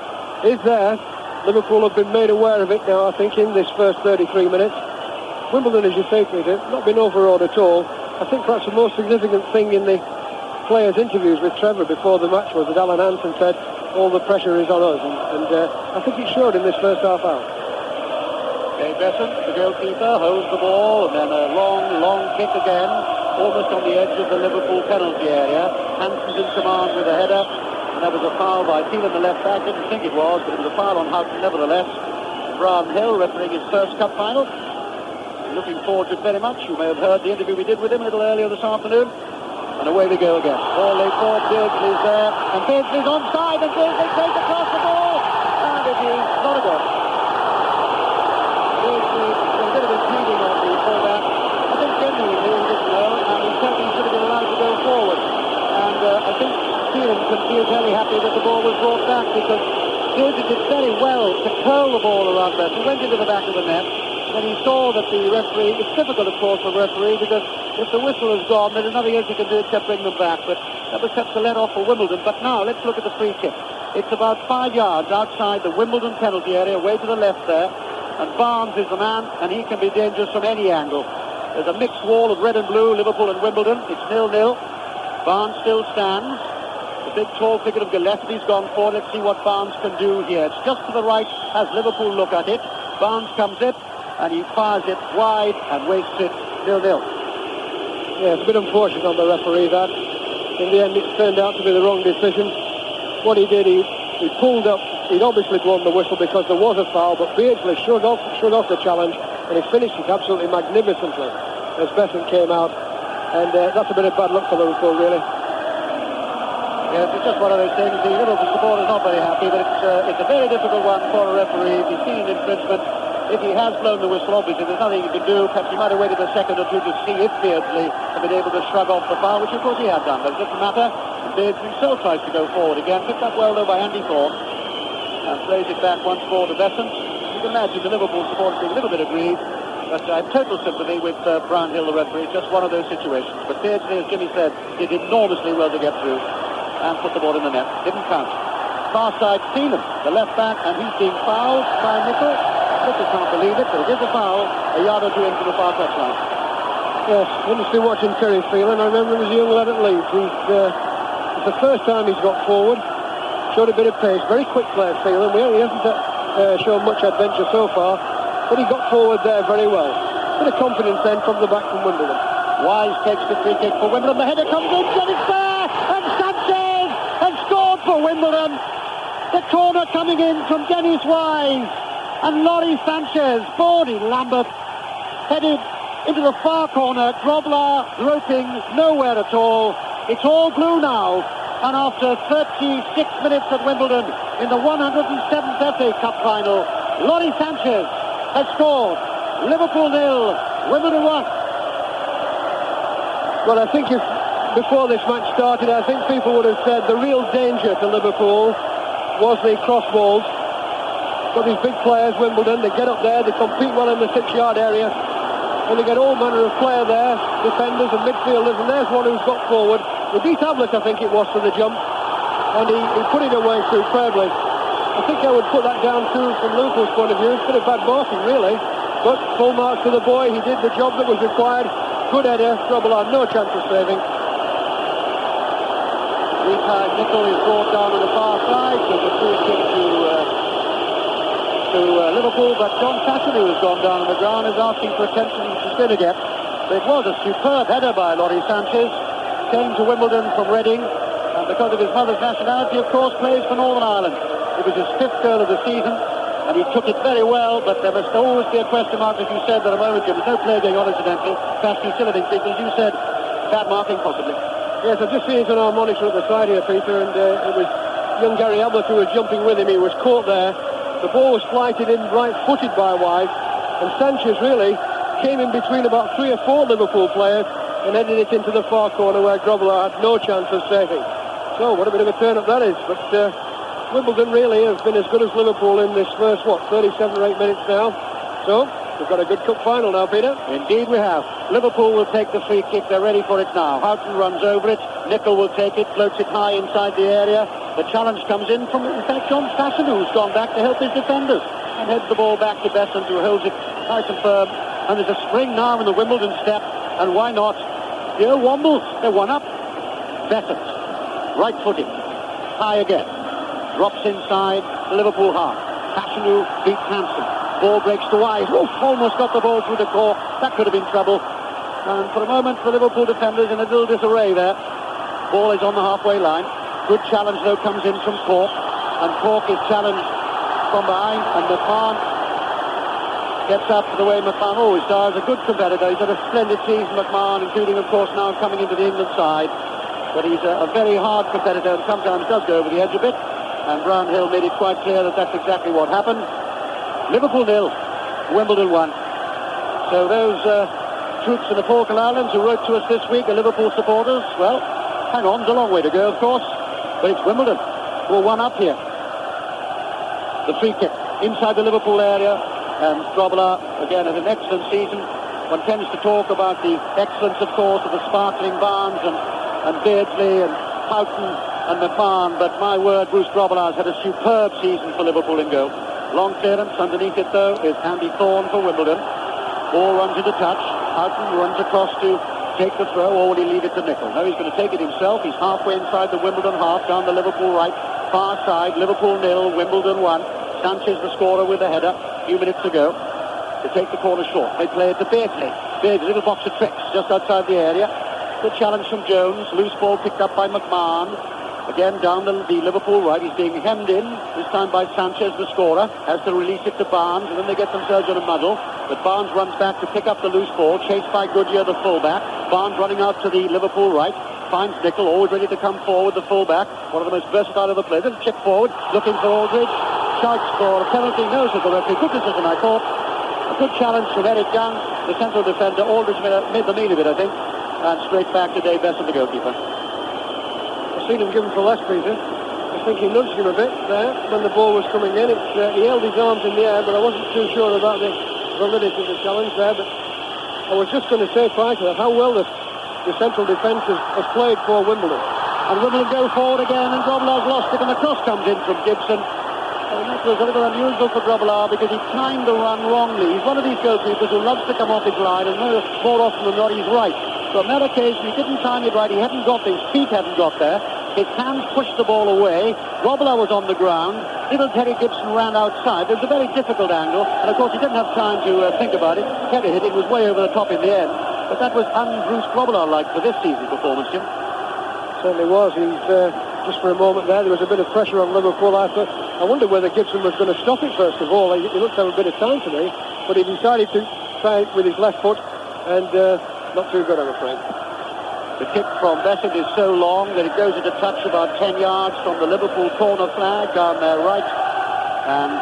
is there. Liverpool have been made aware of it now, I think, in this first 33 minutes. Wimbledon, as you say, Peter, not been overawed at all. I think perhaps the most significant thing in the players' interviews with Trevor before the match was that Alan Hansen said all the pressure is on us, and I think it showed in this first half hour. Dave Besson, the goalkeeper, holds the ball, and then a long kick again, almost on the edge of the Liverpool penalty area. Hansen's in command with a header, and that was a foul by Phelan, the left back. Didn't think it was, but it was a foul on Houghton nevertheless. Brian Hill refereeing his first cup final. Looking forward to it very much. You may have heard the interview we did with him a little earlier this afternoon. And away we go again. Ball laid forward, Beardsley's there, and Beardsley's onside, and Beardsley plays across the ball, and it is not a goal. Beardsley, a bit of impeding on the fullback. I think genuinely he didn't know, and he certainly should have been allowed to go forward. And I think Phelan can feel very happy that the ball was brought back, because Beardsley did very well to curl the ball around there. He went into the back of the net. When he saw that the referee, it's difficult of course for the referee, because if the whistle has gone, there's nothing else he can do except bring them back, but that was such a let-off for Wimbledon. But now, let's look at the free kick. It's about 5 yards outside the Wimbledon penalty area, way to the left there, and Barnes is the man, and he can be dangerous from any angle. There's a mixed wall of red and blue, Liverpool and Wimbledon. It's 0-0. Barnes still stands. The big tall figure of Gillespie's gone forward. Let's see what Barnes can do here. It's just to the right as Liverpool look at it. Barnes comes in, and he fires it wide and wastes it. 0-0. Yeah, it's a bit unfortunate on the referee that. In the end, it turned out to be the wrong decision. What he did, he pulled up. He'd obviously blown the whistle because there was a foul, but Beardsley shrugged off the challenge, and he finished it absolutely magnificently as Besant came out. And that's a bit of bad luck for Liverpool, really. Yes, it's just one of those things. The Liverpool supporter is not very happy, but it's a very difficult one for a referee. If he's seen an infringement, if he has blown the whistle, obviously there's nothing he can do. Perhaps he might have waited a second or two to see if Beardsley had been able to shrug off the foul, which of course he had done. But it doesn't matter. Beardsley himself tries to go forward again. Picked up well though by Andy Thorne. And plays it back once more to Besant. You can imagine the Liverpool supporters being a little bit aggrieved. But I have total sympathy with Brownhill, the referee. It's just one of those situations. But Beardsley, as Jimmy said, did enormously well to get through and put the ball in the net. Didn't count. Far side, Phelan, the left back, and he's being fouled by Nicol. Nicol can't believe it, but it is a foul a yard or two into the far touchline. Yes, interesting watching Terry Phelan. I remember him as a young lad at Leeds. It's the first time he's got forward. Showed a bit of pace. Very quick player, Phelan. He hasn't shown much adventure so far, but he got forward there very well. Bit of confidence then from the back from Wimbledon. Wise takes the free kick for Wimbledon. The header comes in, and it's there! And Sanchez has scored for Wimbledon. The corner coming in from Dennis Wise. And Laurie Sanchez, Bordy Lambert, headed into the far corner. Grobler groping nowhere at all. It's all blue now. And after 36 minutes at Wimbledon in the 107th FA Cup final, Laurie Sanchez has scored. Liverpool 0, Wimbledon 1. Well, I think if before this match started, I think people would have said the real danger to Liverpool was the cross balls. Got these big players, Wimbledon, they get up there, they compete well in the 6-yard area, and they get all manner of player there, defenders and midfielders, and there's one who's got forward. He beat Ablett, I think it was, to the jump, and he put it away superbly. I think I would put that down too from Liverpool's point of view. It's a bit of bad marking, really, but full marks to the boy. He did the job that was required. Good header, Grobler, no chance of saving. Meantime, Nicol is brought down on the far side. There's a free kick to Liverpool, but John Fashanu has gone down on the ground, is asking for attention to spin again. But it was a superb header by Laurie Sanchez. Came to Wimbledon from Reading, and because of his mother's nationality, of course, plays for Northern Ireland. It was his 5th goal of the season, and he took it very well, but there must always be a question mark, as you said there a moment ago. There's no play going on, incidentally. Perhaps futility, because you said bad marking, possibly. Yes, I've just seen it on our monitor at the side here, Peter, and it was young Gary Ablett who was jumping with him. He was caught there. The ball was flighted in right-footed by Wise, and Sanchez really came in between about 3 or 4 Liverpool players and headed it into the far corner where Grobler had no chance of saving. So what a bit of a turn-up that is. But Wimbledon really has been as good as Liverpool in this first, 37 or 8 minutes now. So we've got a good cup final now, Peter. Indeed we have. Liverpool will take the free kick. They're ready for it now. Houghton runs over it. Nicol will take it, floats it high inside the area. The challenge comes in from, in fact, John Fashanu, who's gone back to help his defenders and heads the ball back to Besant, who holds it nice and firm. And there's a spring now in the Wimbledon step, and why not? The old Wombles, they're one up. Besant, right footed, high again. Drops inside the Liverpool half. Fashanu beats Hansen. Ball breaks to Wise. Oof, almost got the ball through the cork. That could have been trouble. And for a moment, the Liverpool defenders in a little disarray there. Ball is on the halfway line. Good challenge, though, comes in from Cork. And Cork is challenged from behind. And McMahon gets up the way McMahon always does. A good competitor. He's had a splendid season, McMahon, including, of course, now coming into the England side. But he's a very hard competitor and sometimes does go over the edge a bit. And Brownhill made it quite clear that that's exactly what happened. Liverpool 0, Wimbledon 1. So those troops in the Falkland Islands who wrote to us this week are Liverpool supporters. Well, hang on, there's a long way to go, of course. But it's Wimbledon. We're one up here. The free kick inside the Liverpool area. And Grobler, again, had an excellent season. One tends to talk about the excellence, of course, of the sparkling Barnes and Beardsley and Houghton and McMahon. But my word, Bruce Grobler has had a superb season for Liverpool in goal. Long clearance underneath it, though, is Andy Thorne for Wimbledon. Ball runs into touch. Houghton runs across to take the throw, or will he leave it to Nicol? No, he's going to take it himself. He's halfway inside the Wimbledon half, down the Liverpool right. Far side, Liverpool 0, Wimbledon 1. Sanchez, the scorer, with a header a few minutes ago to take the corner short. They play it to Beardsley. Beardsley, little box of tricks just outside the area. Good challenge from Jones. Loose ball picked up by McMahon. Again, down the Liverpool right. He's being hemmed in, this time by Sanchez, the scorer. Has to release it to Barnes, and then they get themselves in a muddle. But Barnes runs back to pick up the loose ball, chased by Goodyear, the fullback. Barnes running out to the Liverpool right. Finds Nicol, always ready to come forward, the fullback. One of the most versatile of the players. Little chip forward, looking for Aldridge. Shouts for a penalty. No, says the referee. Good decision, I thought. A good challenge from Eric Young, the central defender. Aldridge made the mean of it, I think. And straight back to Dave Besson, the goalkeeper. I've seen him given for less, Peter. I think he nudged him a bit there when the ball was coming in. He held his arms in the air, but I wasn't too sure about the validity of the challenge there. But I was just going to say prior to that how well the central defence has played for Wimbledon. And Wimbledon go forward again, and Grobbelaar's lost it, and the cross comes in from Gibson. And that was a little unusual for Grobbelaar because he timed the run wrongly. He's one of these goalkeepers who loves to come off his line, and more often than not he's right. So on that occasion he didn't time it right. He hadn't got there. His feet hadn't got there. His hands pushed the ball away. Grobbelaar was on the ground. Little Terry Gibson ran outside. It was a very difficult angle, and of course he didn't have time to think about it. Terry hit it, was way over the top in the end. But that was un-Bruce Grobbelaar-like for this season's performance, Jim. Certainly was. He's just for a moment there was a bit of pressure on Liverpool. I wonder whether Gibson was going to stop it first of all. He looked to have a bit of time to me, but he decided to try it with his left foot, and not too good, I'm afraid. The kick from Besson is so long that it goes into touch about 10 yards from the Liverpool corner flag down their right. And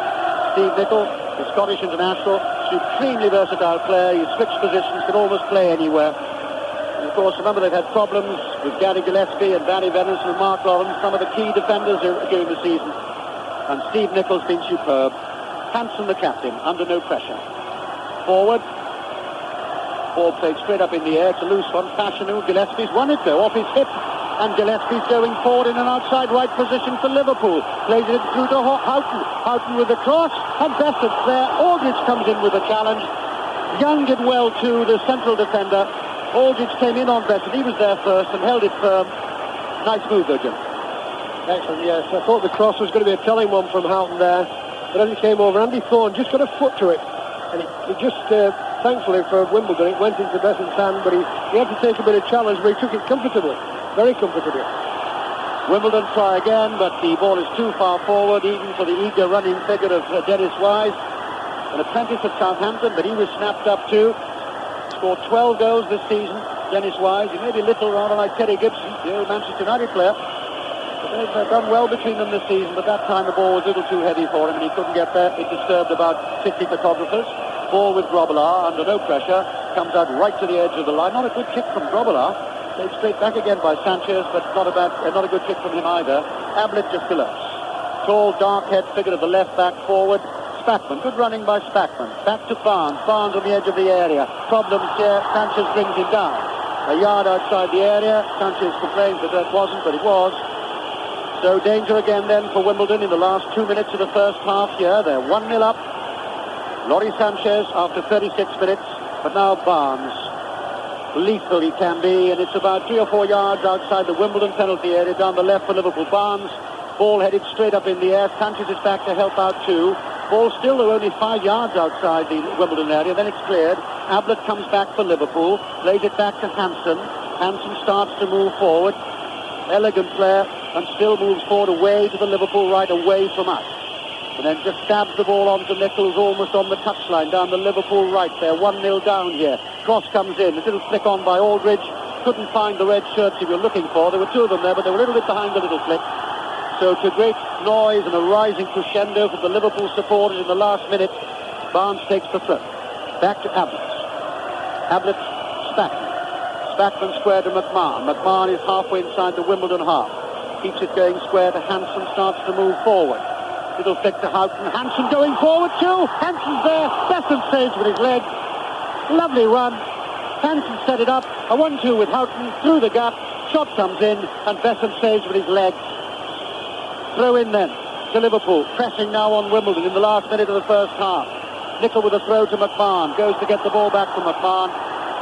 Steve Nicol, the Scottish international, supremely versatile player. He switched positions, could almost play anywhere. And of course, remember they've had problems with Gary Gillespie and Barry Venison and Mark Lawrence, some of the key defenders during the season. And Steve Nicol's been superb. Hansen, the captain, under no pressure. Forward. Ball played straight up in the air. It's a loose one. Fashanu. Gillespie's won it though, off his hip. And Gillespie's going forward in an outside right position for Liverpool. Plays it through to Houghton. Houghton with the cross. And Bessett's there. Aldridge comes in with a challenge. Young did well too, the central defender. Aldridge came in on Bessett. He was there first and held it firm. Nice move though, Jim. Excellent, yes. I thought the cross was going to be a telling one from Houghton there. But as it came over, Andy Thorne just got a foot to it. And it just... thankfully for Wimbledon, it went into Bessett's hand, but he had to take a bit of challenge, but he took it comfortably, very comfortably. Wimbledon try again, but the ball is too far forward, even for the eager running figure of Dennis Wise, an apprentice of Southampton, but he was snapped up too. Scored 12 goals this season, Dennis Wise. He may be little rather like Terry Gibson, the old Manchester United player. But they've done well between them this season, but that time the ball was a little too heavy for him, and he couldn't get there. It disturbed about 50 photographers. Ball with Grobbelaar under no pressure, comes out right to the edge of the line. Not a good kick from Grobbelaar. Played straight back again by Sanchez, but not a good kick from him either. Ablett just collapsed. Tall, dark-haired figure of the left back forward. Spackman, good running by Spackman. Back to Barnes. Barnes on the edge of the area. Problems here. Sanchez brings him down. A yard outside the area. Sanchez complains that wasn't, but it was. So danger again then for Wimbledon in the last 2 minutes of the first half here. They're 1-0 up. Laurie Sanchez after 36 minutes, but now Barnes. Lethal he can be, and it's about 3 or 4 yards outside the Wimbledon penalty area down the left for Liverpool. Barnes, ball headed straight up in the air. Sanchez is back to help out too. Ball still only 5 yards outside the Wimbledon area, then it's cleared. Ablett comes back for Liverpool, lays it back to Hansen. Hansen starts to move forward. Elegant player, and still moves forward away to the Liverpool right, away from us. And then just stabs the ball onto Nichols almost on the touchline down the Liverpool right there. 1-0 down here. Cross comes in. A little flick on by Aldridge. Couldn't find the red shirts he was looking for. There were two of them there, but they were a little bit behind the little flick. So to great noise and a rising crescendo from the Liverpool supporters in the last minute, Barnes takes the throw. Back to Ablett. Ablett, Spackman. Spackman square to McMahon. McMahon is halfway inside the Wimbledon half. Keeps it going square to Hansen. Starts to move forward. Little flick to Houghton. Hansen going forward too. Hansen's there. Besson saves with his leg. Lovely run. Hansen set it up. A 1-2 with Houghton through the gap. Shot comes in and Besson saves with his leg. Throw in then to Liverpool. Pressing now on Wimbledon in the last minute of the first half. Nicol with a throw to McMahon. Goes to get the ball back from McMahon.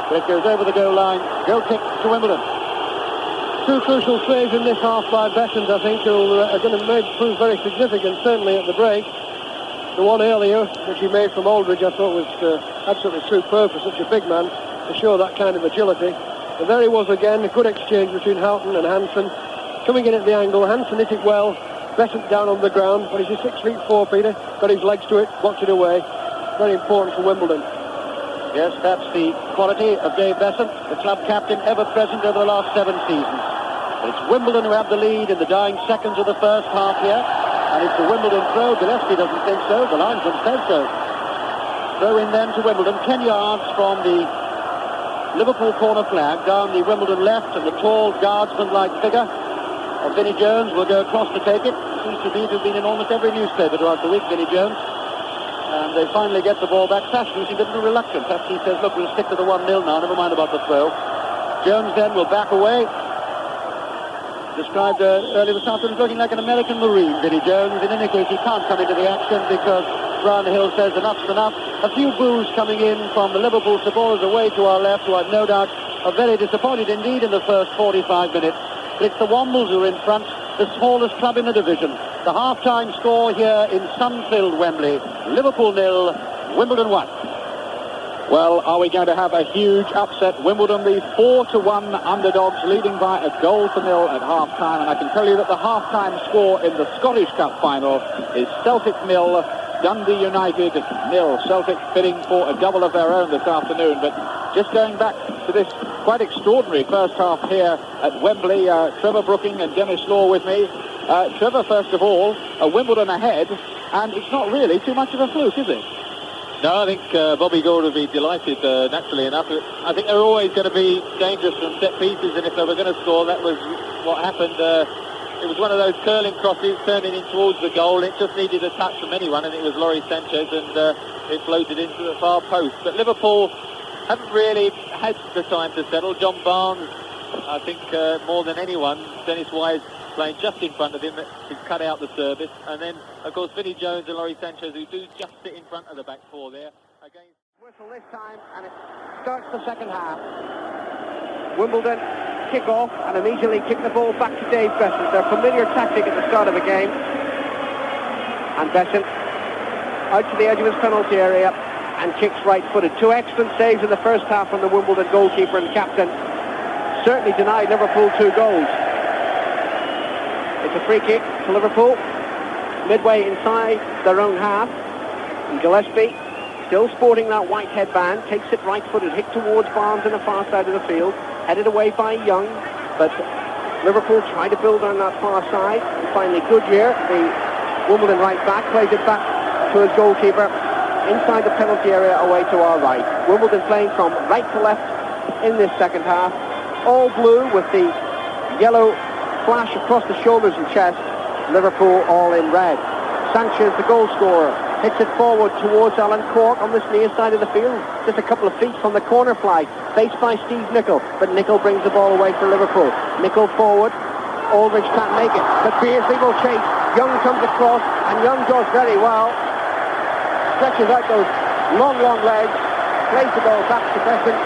But it goes over the goal line. Goal kick to Wimbledon. Two crucial saves in this half by Besson, I think, who are going to prove very significant, certainly at the break. The one earlier, which he made from Aldridge, I thought was absolutely superb for such a big man to show that kind of agility. But there he was again, a good exchange between Houghton and Hansen. Coming in at the angle, Hansen hit it well, Besant down on the ground, but he's a 6'4", Peter, got his legs to it, blocked it away. Very important for Wimbledon. Yes, that's the quality of Dave Besant, the club captain ever present over the last 7 seasons. But it's Wimbledon who have the lead in the dying seconds of the first half here, and it's a Wimbledon throw. Gillespie doesn't think so, the linesman says so. Throw in then to Wimbledon, 10 yards from the Liverpool corner flag, down the Wimbledon left, and the tall guardsman-like figure of Vinnie Jones will go across to take it. Seems to me to have been in almost every newspaper throughout the week, Vinnie Jones. And they finally get the ball back. Fashanu seems a little reluctant. Perhaps he says, look, we'll stick to the 1-0 now, never mind about the throw. Jones then will back away. Described earlier this afternoon as looking like an American Marine, Vinnie Jones. In any case, he can't come into the action because Brian Hill says enough's enough. A few boos coming in from the Liverpool supporters away to our left, who I've no doubt are very disappointed indeed in the first 45 minutes. But it's the Wombles who are in front, the smallest club in the division. The half-time score here in sun-filled Wembley. Liverpool 0, Wimbledon 1. Well, are we going to have a huge upset? Wimbledon, the 4-1 underdogs, leading by a goal to nil at half-time. And I can tell you that the half-time score in the Scottish Cup final is Celtic 0, Dundee United 0. Celtic bidding for a double of their own this afternoon. But just going back to this quite extraordinary first half here at Wembley, Trevor Brooking and Dennis Law with me. Trevor, first of all, Wimbledon ahead, and it's not really too much of a fluke, is it? No, I think Bobby Gould would be delighted, naturally enough. I think they're always going to be dangerous from set pieces, and if they were going to score, that was what happened. It was one of those curling crosses turning in towards the goal. It just needed a touch from anyone, and it was Laurie Sanchez, and it floated into the far post. But Liverpool haven't really had the time to settle. John Barnes, I think, more than anyone, Dennis Wise playing just in front of him to cut out the service. And then, of course, Vinnie Jones and Laurie Sanchez, who do just sit in front of the back four there. Again, whistle this time, and it starts the second half. Wimbledon kick off and immediately kick the ball back to Dave Besant. Their familiar tactic at the start of a game. And Besant out to the edge of his penalty area and kicks right-footed. 2 excellent saves in the first half from the Wimbledon goalkeeper and captain. Certainly denied Liverpool 2 goals. It's a free kick to Liverpool, midway inside their own half. And Gillespie, still sporting that white headband, takes it right-footed, hit towards Barnes on the far side of the field, headed away by Young, but Liverpool try to build on that far side. And finally Goodyear, the Wimbledon right back, plays it back to his goalkeeper inside the penalty area away to our right. Wimbledon playing from right to left in this second half. All blue with the yellow flash across the shoulders and chest. Liverpool all in red. Sanchez, the goal scorer, hits it forward towards Alan Cork on this near side of the field, just a couple of feet from the corner flag, faced by Steve Nicol, but Nicol brings the ball away for Liverpool. Nicol forward, Aldridge can't make it, but Beardsley will chase. Young comes across, and Young does very well. Stretches out those long legs, plays the ball back to Besant.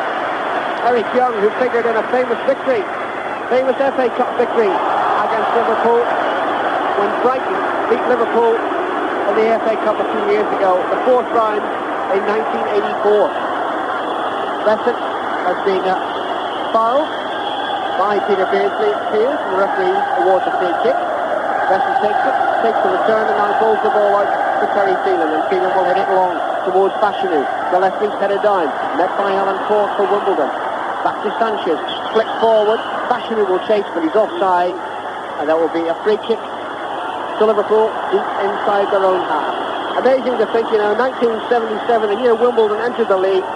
Eric Young, who figured in a famous FA Cup victory against Liverpool when Brighton beat Liverpool in the FA Cup a few years ago, the 4th round in 1984. Besant has been fouled by Peter Beardsley. Appears, and the referee awards a free kick. Besant takes the return, and now pulls the ball out to Terry Phelan, and Phelan will hit it long towards Fashanu. The left wing's headed down, met by Alan Cork for Wimbledon. Back to Sanchez, flick forward. Fashanu will chase, but he's offside, and that will be a free kick to Liverpool deep inside their own half. Amazing to think, 1977, the year Wimbledon entered the league,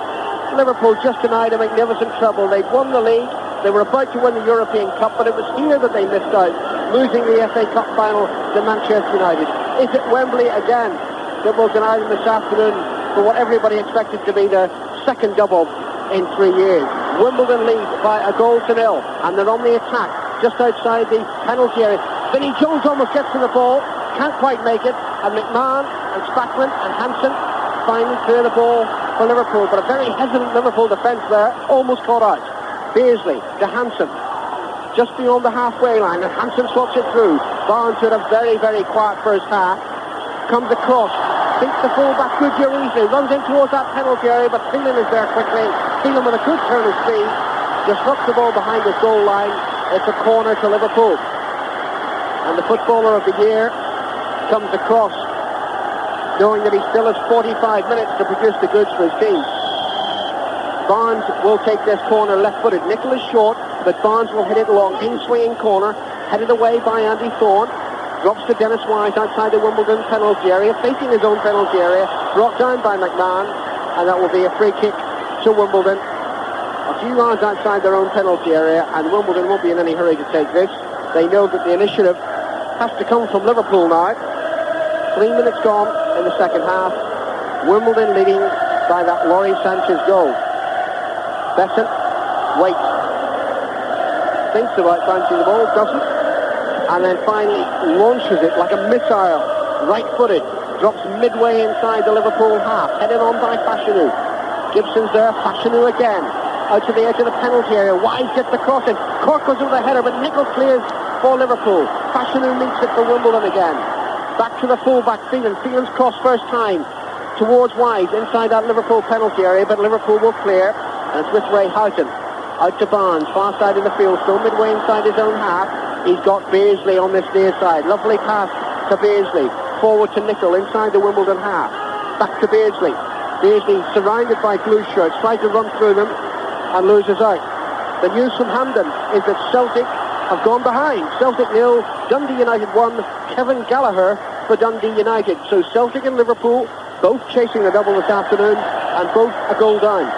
Liverpool just denied a magnificent treble. They'd won the league, they were about to win the European Cup, but it was here that they missed out, losing the FA Cup final to Manchester United. Is it Wembley again that will deny them this afternoon for what everybody expected to be their second double in 3 years? Wimbledon lead by a goal to nil, and they're on the attack just outside the penalty area. Vinnie Jones almost gets to the ball, can't quite make it, and McMahon and Spackman and Hansen finally clear the ball for Liverpool, but a very hesitant Liverpool defence there, almost caught out. Beardsley to Hansen, just beyond the halfway line, and Hansen swaps it through. Barnes, who had a very quiet first half, comes across, beats the full-back Goodyear easily, runs in towards that penalty area, but Phelan is there quickly. Phelan with a good turn of speed, disrupts the ball behind his goal line. It's a corner to Liverpool. And the footballer of the year comes across knowing that he still has 45 minutes to produce the goods for his team. Barnes will take this corner left-footed. Nicol is short, but Barnes will hit it long. In-swinging corner, headed away by Andy Thorne. Drops to Dennis Wise outside the Wimbledon penalty area, facing his own penalty area, brought down by McMahon, and that will be a free kick to Wimbledon. A few yards outside their own penalty area, and Wimbledon won't be in any hurry to take this. They know that the initiative has to come from Liverpool now. 3 minutes gone in the second half. Wimbledon leading by that Laurie Sanchez goal. Besson waits. Thinks about bouncing the ball, doesn't. And then finally launches it like a missile. Right-footed. Drops midway inside the Liverpool half. Headed on by Fashanu. Gibson's there. Fashanu again. Out to the edge of the penalty area. Wise gets the cross in. Cork goes with the header, but Nicol clears for Liverpool. Fashanu meets it for Wimbledon again. Back to the full-back Phelan. Phelan's cross first time towards Wise inside that Liverpool penalty area, but Liverpool will clear. And it's with Ray Houghton. Out to Barnes, far side of the field, still midway inside his own half. He's got Beardsley on this near side. Lovely pass to Beardsley. Forward to Nicol inside the Wimbledon half. Back to Beardsley. Beardsley surrounded by blue shirts, tried to run through them and loses out. The news from Hampden is that Celtic have gone behind. Celtic 0, Dundee United 1, Kevin Gallagher for Dundee United. So Celtic and Liverpool both chasing the double this afternoon and both a goal down.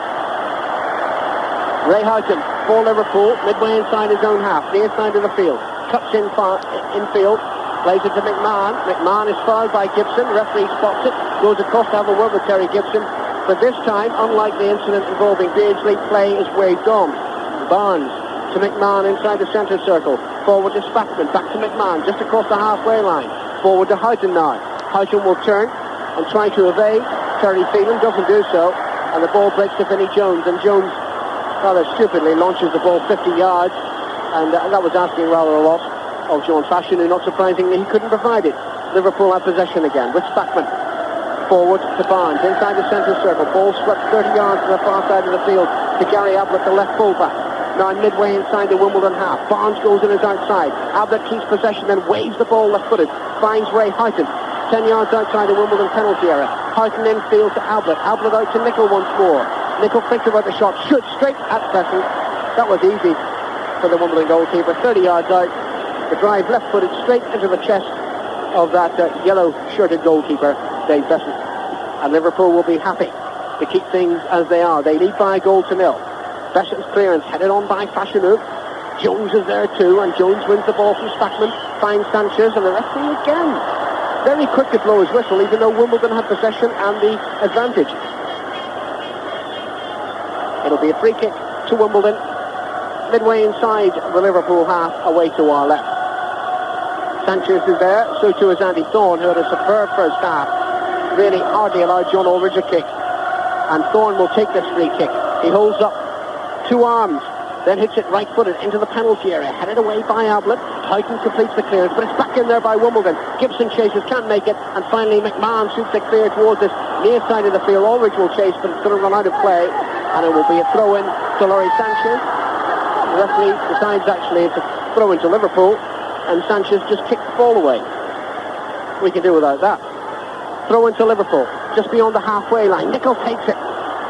Ray Houghton for Liverpool, midway inside his own half, near side of the field. Cuts in infield, plays it to McMahon. McMahon is fouled by Gibson. Referee spots it, goes across to have a word with Terry Gibson. But this time, unlike the incident involving Beardsley, play is waved on. Barnes to McMahon inside the centre circle. Forward to Spackman, back to McMahon, just across the halfway line. Forward to Houghton now. Houghton will turn and try to evade. Terry Phelan doesn't do so, and the ball breaks to Vinnie Jones, and Jones rather stupidly launches the ball 50 yards, and that was asking rather a lot of John Fashanu. Not surprisingly, he couldn't provide it. Liverpool have possession again with Spackman. Forward to Barnes, inside the centre circle. Ball swept 30 yards to the far side of the field to Gary Ablett, the left fullback. Now midway inside the Wimbledon half. Barnes goes in his outside. Ablett keeps possession and waves the ball left-footed. Finds Ray Houghton. 10 yards outside the Wimbledon penalty area. Houghton infield to Ablett. Ablett out to Nicol once more. Nicol thinks about the shot. Shoots straight at Besson. That was easy for the Wimbledon goalkeeper. 30 yards out. The drive left-footed straight into the chest of that yellow-shirted goalkeeper, Dave Besson. And Liverpool will be happy to keep things as they are. They lead by a goal to nil. Besson's clearance headed on by Fashanu. Jones is there too, and Jones wins the ball from Spackman, finds Sanchez, and the referee again very quick to blow his whistle, even though Wimbledon had possession and the advantage. It'll be a free kick to Wimbledon, midway inside the Liverpool half, away to our left. Sanchez is there, so too is Andy Thorne, who had a superb first half. Really hardly allowed John Aldridge a kick. And Thorne will take this free kick. He holds up two arms, then hits it right-footed into the penalty area, headed away by Ablett. Houghton completes the clearance, but it's back in there by Wimbledon. Gibson chases, can't make it, and finally McMahon shoots it clear towards this near side of the field. Aldridge will chase, but it's going to run out of play, and it will be a throw-in to Laurie Sanchez. The referee decides actually it's a throw-in to Liverpool, and Sanchez just kicked the ball away. We can do without that. Throw-in to Liverpool, just beyond the halfway line. Nicol takes it,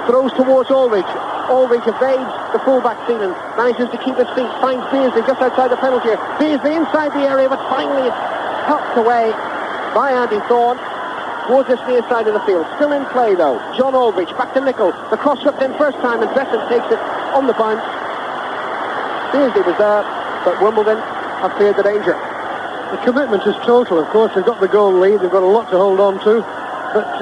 throws towards Aldridge. Aldridge evades the fullback Phelan, manages to keep his feet, finds Beardsley just outside the penalty area. Beardsley inside the area, but finally it's helped away by Andy Thorne towards this near side of the field. Still in play though. John Aldridge back to Nicol. The cross swept in first time, and Besson takes it on the bounce. Beardsley was there, but Wimbledon have cleared the danger. The commitment is total, of course. They've got the goal lead, they've got a lot to hold on to, but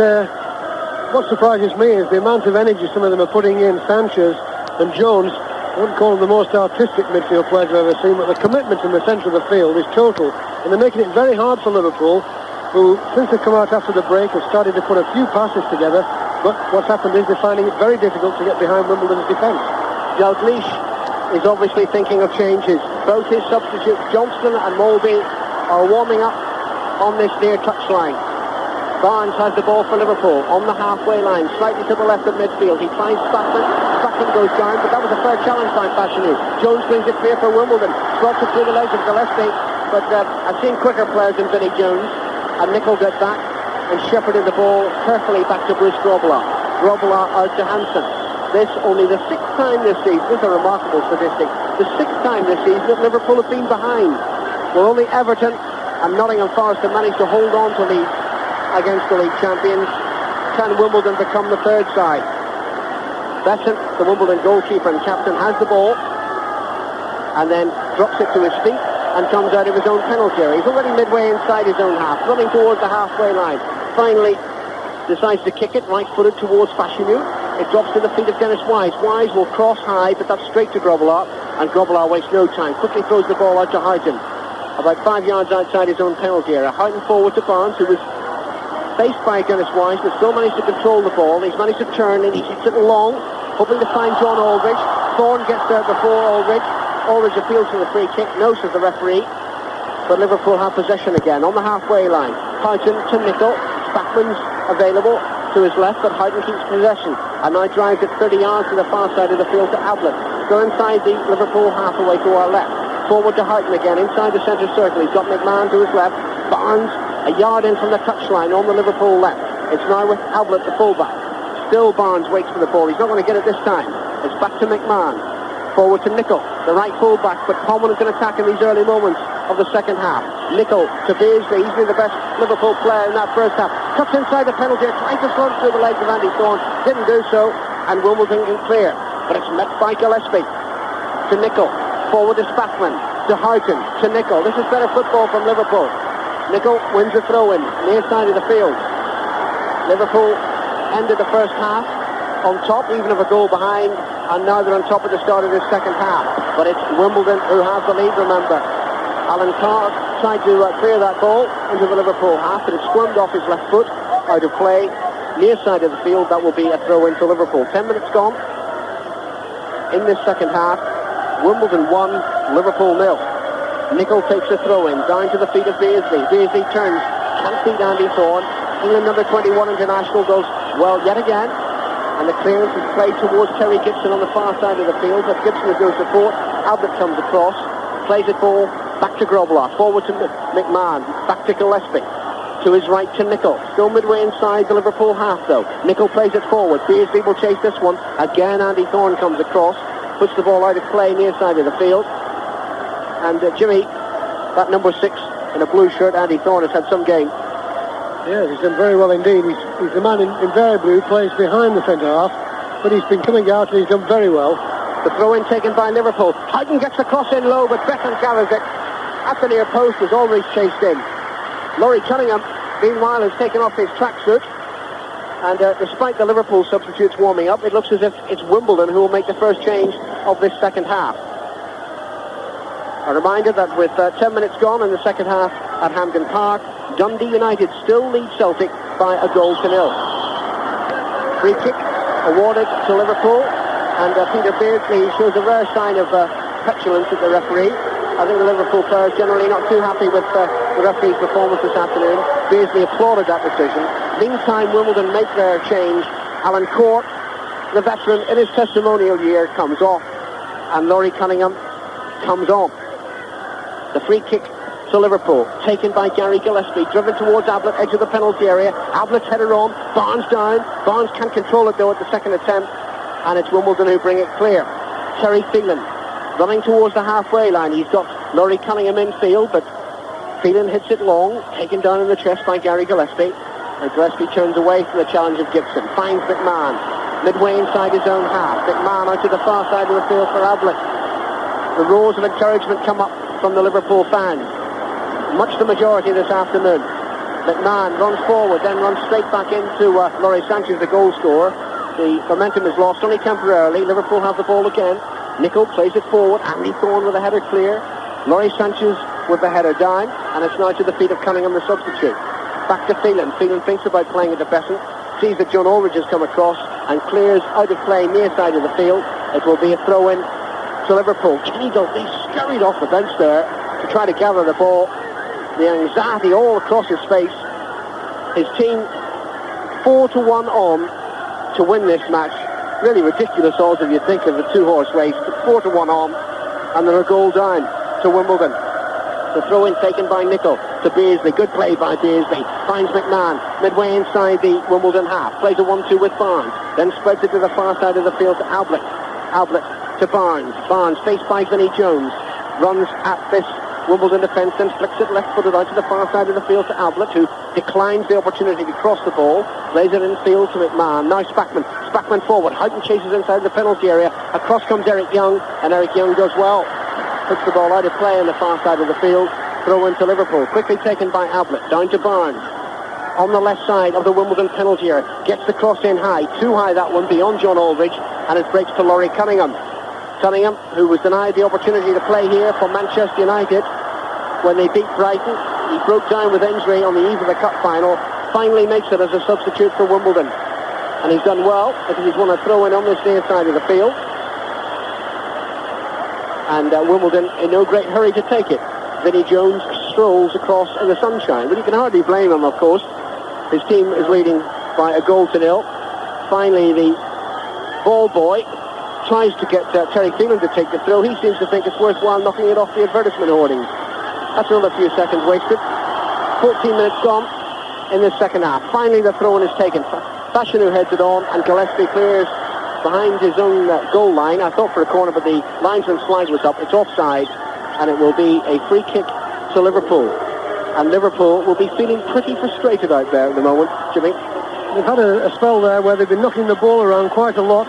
what surprises me is the amount of energy some of them are putting in. Sanchez and Jones, I wouldn't call them the most artistic midfield players I've ever seen, but the commitment in the centre of the field is total. And they're making it very hard for Liverpool, who, since they've come out after the break, have started to put a few passes together. But what's happened is they're finding it very difficult to get behind Wimbledon's defence. Dalglish is obviously thinking of changes. Both his substitutes, Johnston and Molby, are warming up on this near touchline. Barnes has the ball for Liverpool on the halfway line, slightly to the left of midfield. He finds Spackman. Spackman goes down, but that was a fair challenge by Fashanu. Jones brings it clear for Wimbledon. Slots it through the legs of Gillespie, but I've seen quicker players than Vinnie Jones. And Nicol got back and shepherded the ball carefully back to Bruce Grobbelaar. Grobbelaar out to Hansen. This only the 6th time this season. This is a remarkable statistic. The 6th time this season that Liverpool have been behind. Well, only Everton and Nottingham Forest have managed to hold on to lead against the league champions. Can Wimbledon become the third side? Besant, the Wimbledon goalkeeper and captain, has the ball and then drops it to his feet and comes out of his own penalty area. He's already midway inside his own half, running towards the halfway line. Finally decides to kick it right-footed towards Fashanu. It drops to the feet of Dennis Wise. Wise will cross high, but that's straight to Grobbelaar, and Grobbelaar wastes no time. Quickly throws the ball out to Houghton, about 5 yards outside his own penalty area. Houghton forward to Barnes, who was faced by Dennis Wise, but still managed to control the ball. He's managed to turn and he hits it long, hoping to find John Aldridge. Thorne gets there before Aldridge. Aldridge appeals for the free kick. No, says the referee. But Liverpool have possession again on the halfway line. Houghton to Nicol. Spackman's available to his left, but Houghton keeps possession and now drives it 30 yards to the far side of the field to Ablett. Still inside the Liverpool half away to our left. Forward to Houghton again, inside the centre circle. He's got McMahon to his left. Barnes a yard in from the touchline on the Liverpool left. It's now with Ablett, the fullback. Still Barnes waits for the ball. He's not going to get it this time. It's back to McMahon. Forward to Nicol, the right fullback, but Coleman can attack in these early moments of the second half. Nicol to Beasley. He's been the best Liverpool player in that first half. Cuts inside the penalty, tries to slump through the legs of Andy Thorne. Didn't do so, and Wimbledon can clear. But it's met by Gillespie. To Nicol. Forward to Spackman. To Houghton. To Nicol. This is better football from Liverpool. Nicol wins the throw-in, near side of the field. Liverpool ended the first half on top, even of a goal behind, and now they're on top at the start of this second half. But it's Wimbledon who have the lead, remember. Alan Carr tried to clear that ball into the Liverpool half, but it squirmed off his left foot, out of play, near side of the field. That will be a throw-in to Liverpool. 10 minutes gone in this second half. Wimbledon 1, Liverpool 0. Nicol takes a throw-in, down to the feet of Beasley. Beasley turns, can't beat Andy Thorne. England number 21 international goes well yet again. And the clearance is played towards Terry Gibson on the far side of the field, but Gibson has no support. Ablett comes across, plays it ball back to Grobbelaar, forward to McMahon, back to Gillespie, to his right to Nicol. Still midway inside the Liverpool half though. Nicol plays it forward. Beasley will chase this one. Again Andy Thorne comes across, puts the ball out of play near side of the field. And Jimmy, that number 6 in a blue shirt, Andy Thorne, has had some game. Yeah, he's done very well indeed. He's the man invariably who plays behind the centre half, but he's been coming out and he's done very well. The throw-in taken by Liverpool. Houghton gets the cross in low, but Beckham gathers it. At the near post was always chased in. Laurie Cunningham, meanwhile, has taken off his tracksuit. And despite the Liverpool substitutes warming up, it looks as if it's Wimbledon who will make the first change of this second half. A reminder that with 10 minutes gone in the second half at Hampden Park, Dundee United still lead Celtic by a goal to 0. Free kick awarded to Liverpool, and Peter Beardsley shows a rare sign of petulance at the referee. I think the Liverpool players generally not too happy with the referee's performance this afternoon. Beardsley applauded that decision. Meantime, Wimbledon make their change. Alan Court, the veteran in his testimonial year, comes off, and Laurie Cunningham comes on. The free kick to Liverpool, taken by Gary Gillespie, driven towards Ablett, edge of the penalty area. Ablett's header on, Barnes down. Barnes can't control it though at the second attempt, and it's Wimbledon who bring it clear. Terry Phelan running towards the halfway line. He's got Laurie Cunningham in field, but Phelan hits it long, taken down in the chest by Gary Gillespie. And Gillespie turns away from the challenge of Gibson, finds McMahon, midway inside his own half. McMahon out to the far side of the field for Ablett. The roars of encouragement come up from the Liverpool fans. Much the majority this afternoon. McMahon runs forward, then runs straight back into Laurie Sanchez, the goal scorer. The momentum is lost only temporarily. Liverpool have the ball again. Nicol plays it forward. Andy Thorne with a header clear. Laurie Sanchez with the header down, and it's now to the feet of Cunningham, the substitute. Back to Phelan. Phelan thinks about playing it to Besant. Sees that John Aldridge has come across and clears out of play near side of the field. It will be a throw-in to Liverpool. Kenny Dalton scurried off the bench there to try to gather the ball. The anxiety all across his face. His team 4-1 on to win this match. really ridiculous odds if you think of the 2-horse race. 4-1 on, and they're a goal down to Wimbledon. The throw-in taken by Nicol to Beardsley. Good play by Beardsley. Finds McMahon midway inside the Wimbledon half. Plays a 1-2 with Barnes. Then spreads it to the far side of the field to Ablett. Ablett to Barnes. Barnes faced by Vinnie Jones. Runs at this Wimbledon defence and flicks it left-footed out to the far side of the field to Ablett, who declines the opportunity to cross the ball. Plays it infield to McMahon. Now Spackman. Spackman forward. Houghton chases inside the penalty area. Across comes Eric Young, and Eric Young does well. Puts the ball out of play on the far side of the field. Throw into Liverpool. Quickly taken by Ablett. Down to Barnes. On the left side of the Wimbledon penalty area. Gets the cross in high. Too high, that one, beyond John Aldridge. And it breaks to Laurie Cunningham. Cunningham, who was denied the opportunity to play here for Manchester United when they beat Brighton. He broke down with injury on the eve of the cup final. Finally makes it as a substitute for Wimbledon. And he's done well because he's won a throw-in on this near side of the field. And Wimbledon in no great hurry to take it. Vinnie Jones strolls across in the sunshine, but you can hardly blame him, of course. His team is leading by 1-0. Finally, the ball boy tries to get Terry Phelan to take the throw. He seems to think it's worthwhile knocking it off the advertisement hoardings. That's another few seconds wasted. 14 minutes gone in the second half. Finally, the throw-in is taken. Fashanu heads it on, and Gillespie clears behind his own goal line. I thought for a corner, but the linesman's flag was up. It's offside, and it will be a free kick to Liverpool. And Liverpool will be feeling pretty frustrated out there at the moment, Jimmy. They've had a spell there where they've been knocking the ball around quite a lot.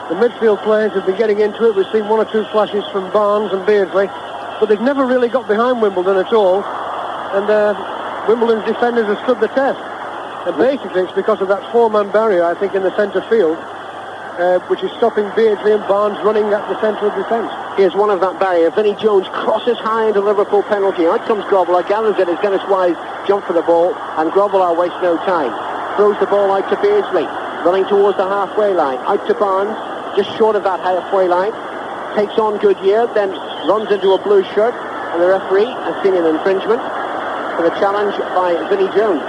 The midfield players have been getting into it. We've seen 1 or 2 flashes from Barnes and Beardsley, but they've never really got behind Wimbledon at all. And Wimbledon's defenders have stood the test. And basically it's because of that 4-man barrier, I think, in the centre field, which is stopping Beardsley and Barnes running at the centre of defence. Here's one of that barrier. Vinnie Jones crosses high into Liverpool penalty. Out comes Grobbelaar, gathers it as Dennis Wise jump for the ball, and Grobbelaar wastes no time. Throws the ball out to Beardsley, running towards the halfway line. Out to Barnes, just short of that halfway line. Takes on Goodyear, then runs into a blue shirt, and the referee has seen an infringement for the challenge by Vinnie Jones.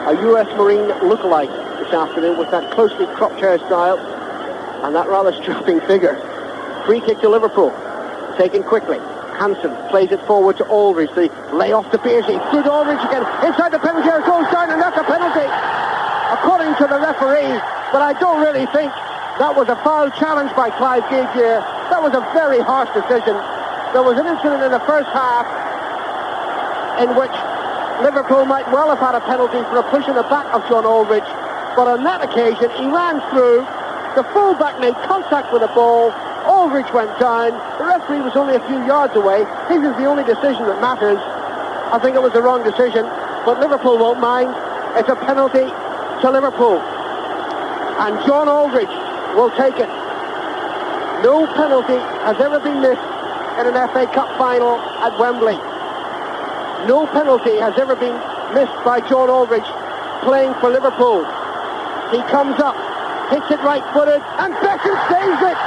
A US Marine lookalike this afternoon with that closely cropped hairstyle and that rather strapping figure. Free kick to Liverpool, taken quickly. Hansen plays it forward to Aldridge. The lay off to Beardsley. Through to Aldridge again. Inside the penalty area, goes down, and that's a penalty, according to the referee. But I don't really think that was a foul challenge by Clive Goodyear. That was a very harsh decision. There was an incident in the first half in which Liverpool might well have had a penalty for a push in the back of John Aldridge. But on that occasion, he ran through. The full-back made contact with the ball. Aldridge went down. The referee was only a few yards away. His is the only decision that matters. I think it was the wrong decision, but Liverpool won't mind. It's a penalty to Liverpool. And John Aldridge will take it. No penalty has ever been missed in an FA Cup final at Wembley. No penalty has ever been missed by John Aldridge playing for Liverpool. He comes up, hits it right-footed, and Beckham saves it.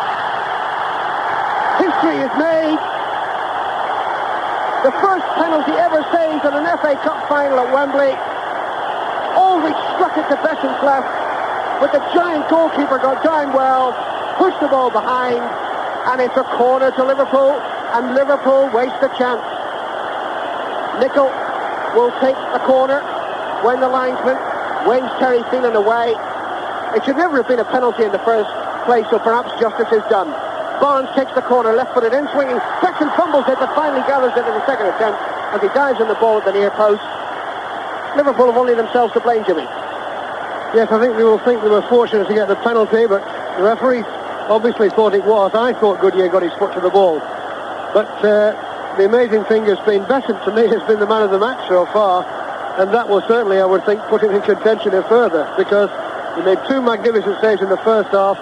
History is made. The first penalty ever saved in an FA Cup final at Wembley. Aldridge struck it to Besham's left, but the giant goalkeeper got down well, pushed the ball behind, and it's a corner to Liverpool, and Liverpool waste a chance. Nicol will take the corner when the linesman wins Terry Phelan away. It should never have been a penalty in the first place, so perhaps justice is done. Barnes takes the corner, left-footed in, swinging. Beckton fumbles it, but finally gathers it in the second attempt as he dives on the ball at the near post. Liverpool have only themselves to blame, Jimmy. Yes, I think they will think they were fortunate to get the penalty, but the referee obviously thought it was. I thought Goodyear got his foot to the ball. But the amazing thing has been, Besant, to me, has been the man of the match so far, and that will certainly, I would think, put him in contention here further, because he made 2 magnificent saves in the first half.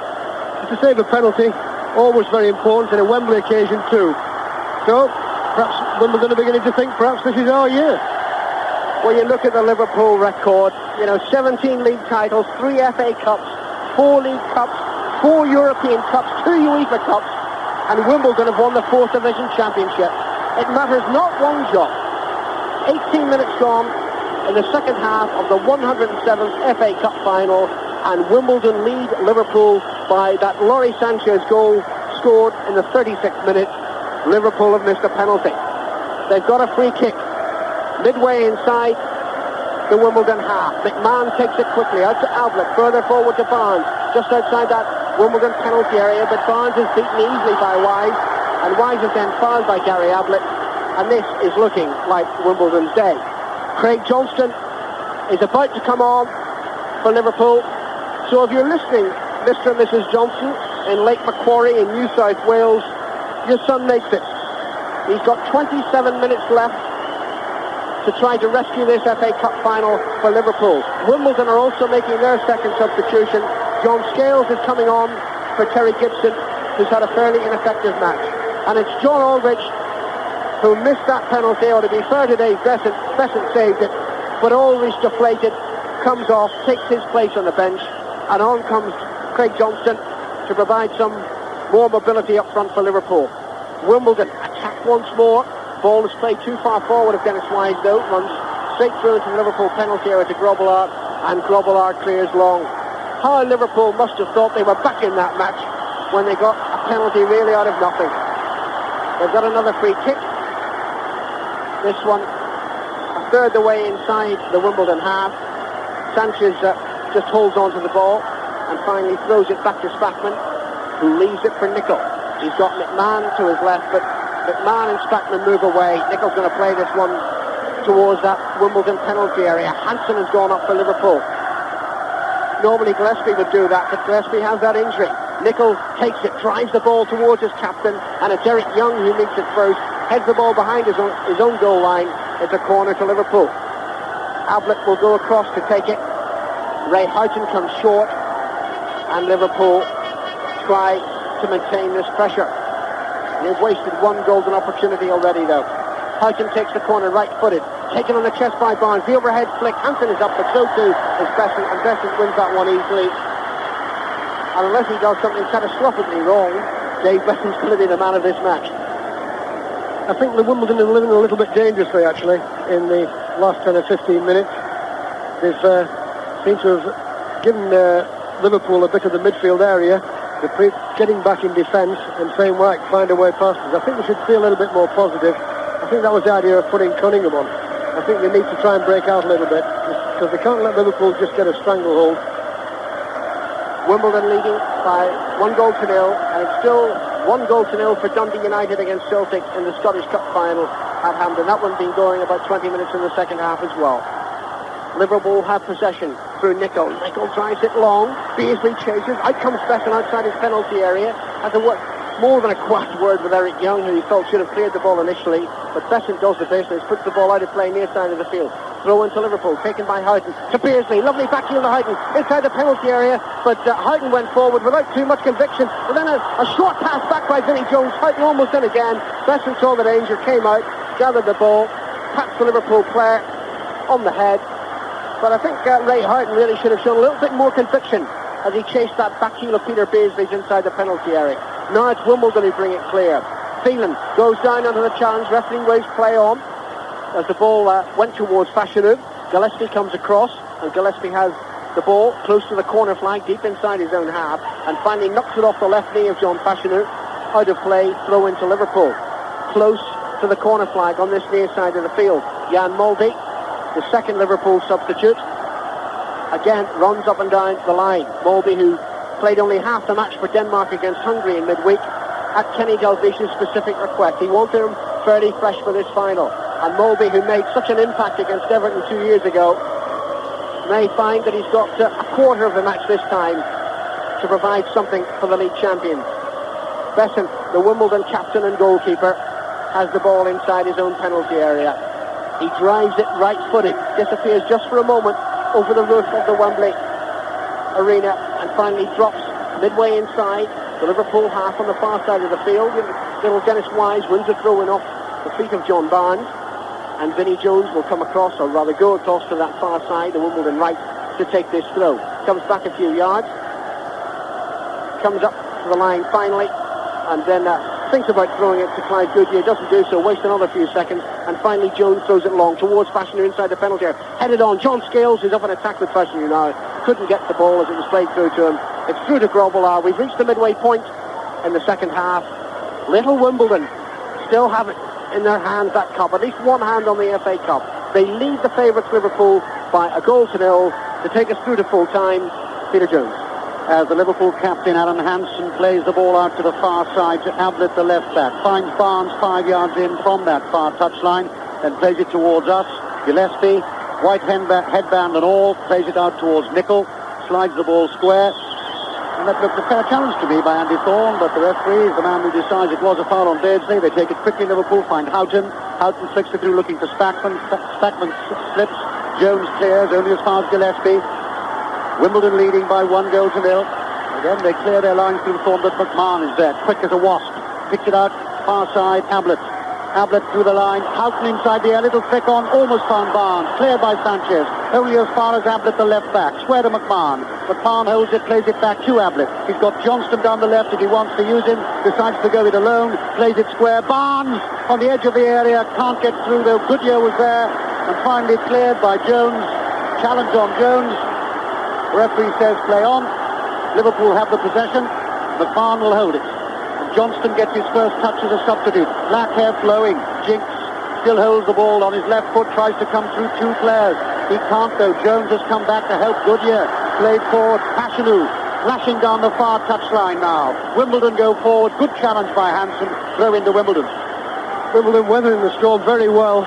To save a penalty, always very important, and a Wembley occasion too. So, perhaps Wimbledon are beginning to think perhaps this is our year. Well, you look at the Liverpool record, 17 league titles, 3 FA Cups, 4 League Cups, 4 European Cups, 2 UEFA Cups, and Wimbledon have won the 4th Division Championship. It matters not one jot. 18 minutes gone in the second half of the 107th FA Cup final, and Wimbledon lead Liverpool by that Laurie Sanchez goal scored in the 36th minute, Liverpool have missed a penalty. They've got a free kick midway inside the Wimbledon half. McMahon takes it quickly out to Ablett, further forward to Barnes, just outside that Wimbledon penalty area, but Barnes is beaten easily by Wise, and Wise is then fouled by Gary Ablett, and this is looking like Wimbledon's day. Craig Johnston is about to come on for Liverpool, so if you're listening, Mr. and Mrs. Johnson, in Lake Macquarie in New South Wales, your son makes it. He's got 27 minutes left to try to rescue this FA Cup final for Liverpool. Wimbledon are also making their second substitution. John Scales is coming on for Terry Gibson, who's had a fairly ineffective match. And it's John Aldridge who missed that penalty, or to be fair today, Besant saved it, but Aldridge deflated, comes off, takes his place on the bench, and on comes Craig Johnston to provide some more mobility up front for Liverpool. Wimbledon attack once more. Ball is played too far forward of Dennis Wise, though. Runs straight through into the Liverpool penalty area to Grobbelaar, and Grobbelaar clears long. How Liverpool must have thought they were back in that match when they got a penalty really out of nothing. They've got another free kick. This one a third the way inside the Wimbledon half. Sanchez just holds on to the ball and finally throws it back to Spackman, who leaves it for Nicol. He's got McMahon to his left, but McMahon and Spackman move away. Nicol's going to play this one towards that Wimbledon penalty area. Hansen has gone up for Liverpool. Normally Gillespie would do that, but Gillespie has that injury. Nicol takes it, drives the ball towards his captain, and it's Derek Young who meets it first, heads the ball behind his own goal line. It's a corner to Liverpool. Ablett will go across to take it. Ray Houghton comes short, and Liverpool try to maintain this pressure. They've wasted one golden opportunity already, though. Houghton takes the corner right-footed, taken on the chest by Barnes. The overhead flick. Hansen is up, but so too is Besant, and Besant wins that one easily. And unless he does something catastrophically wrong, Dave Besant's going to be the man of this match. I think the Wimbledon are living a little bit dangerously, actually, in the last 10 or 15 minutes. They've seemed to have given Liverpool a bit of the midfield area. They're getting back in defence and saying, right, find a way past us. I think they should be a little bit more positive. I think that was the idea of putting Cunningham on. I think they need to try and break out a little bit, because they can't let Liverpool just get a stranglehold. Wimbledon leading by 1-0, and it's still 1-0 for Dundee United against Celtic in the Scottish Cup final at Hampden. That one's been going about 20 minutes in the second half as well. Liverpool have possession through Nicol. Nicol drives it long. Beasley chases. Out comes Besant outside his penalty area. Has a more than a quiet word with Eric Young, who he felt should have cleared the ball initially. But Besant does the business, puts the ball out of play near side of the field. Throw into Liverpool, taken by Houghton. To Beasley, lovely back heel to Houghton. Inside the penalty area, but Houghton went forward without too much conviction. And then a short pass back by Vinnie Jones. Houghton almost in again. Besant saw the danger, came out, gathered the ball, taps the Liverpool player on the head. But I think Ray Houghton really should have shown a little bit more conviction as he chased that back heel of Peter Beasley's inside the penalty area. Now it's Wimbledon who bring it clear. Phelan goes down under the challenge. Wrestling waves play on as the ball went towards Fashanu. Gillespie comes across, and Gillespie has the ball close to the corner flag, deep inside his own half, and finally knocks it off the left knee of John Fashanu. Out of play, throw into Liverpool. Close to the corner flag on this near side of the field. Jan Muldy, the second Liverpool substitute, again runs up and down the line. Mulby, who played only half the match for Denmark against Hungary in midweek, at Kenny Dalglish's specific request. He wanted him fairly fresh for this final. And Mulby, who made such an impact against Everton 2 years ago, may find that he's got a quarter of the match this time to provide something for the league champions. Besant, the Wimbledon captain and goalkeeper, has the ball inside his own penalty area. He drives it right-footed, disappears just for a moment over the roof of the Wembley arena, and finally drops midway inside the Liverpool half on the far side of the field. Little Dennis Wise wins a throw-in off the feet of John Barnes, and Vinnie Jones will come across, or rather go across to that far side, the Wimbledon right, to take this throw. Comes back a few yards, comes up to the line finally, and then thinks about throwing it to Clive Goodyear, doesn't do so, wastes another few seconds, and finally Jones throws it long towards Fashanu inside the penalty area. Headed on, John Scales is up in attack with Fashanu now. Couldn't get the ball as it was played through to him. It's through to Grobbelaar. We've reached the midway point in the second half. Little Wimbledon still have it in their hands, that cup, at least one hand on the FA Cup. They lead the favourites Liverpool by 1-0 to take us through to full time. Peter Jones. As the Liverpool captain Alan Hansen plays the ball out to the far side to Ablett, the left back, finds Barnes 5 yards in from that far touchline, then plays it towards us. Gillespie, white headband and all, plays it out towards Nicol, slides the ball square. And that looked a fair challenge to me by Andy Thorne, but the referee is the man who decides it was a foul on Beardsley. They take it quickly. Liverpool find Houghton. Houghton flicks it through looking for Spackman. Spackman slips. Jones clears only as far as Gillespie. Wimbledon leading by 1-0. Again, they clear their lines through Thorne, but McMahon is there, quick as a wasp. Picks it out, far side, Ablett. Ablett through the line, Houghton inside the air, little flick on, almost found Barnes, cleared by Sanchez, only as far as Ablett, the left back, square to McMahon. McMahon holds it, plays it back to Ablett. He's got Johnston down the left if he wants to use him, decides to go it alone, plays it square. Barnes on the edge of the area, can't get through though. Goodyear was there, and finally cleared by Jones. Challenge on Jones. Referee says play on. Liverpool have the possession. McMahon will hold it. Johnston gets his first touch as a substitute. Black hair flowing. Jinks still holds the ball on his left foot, tries to come through two players. He can't though. Jones has come back to help Goodyear. Played forward. Fashanu flashing down the far touchline now. Wimbledon go forward. Good challenge by Hansen. Throw into Wimbledon. Wimbledon weathering the storm very well.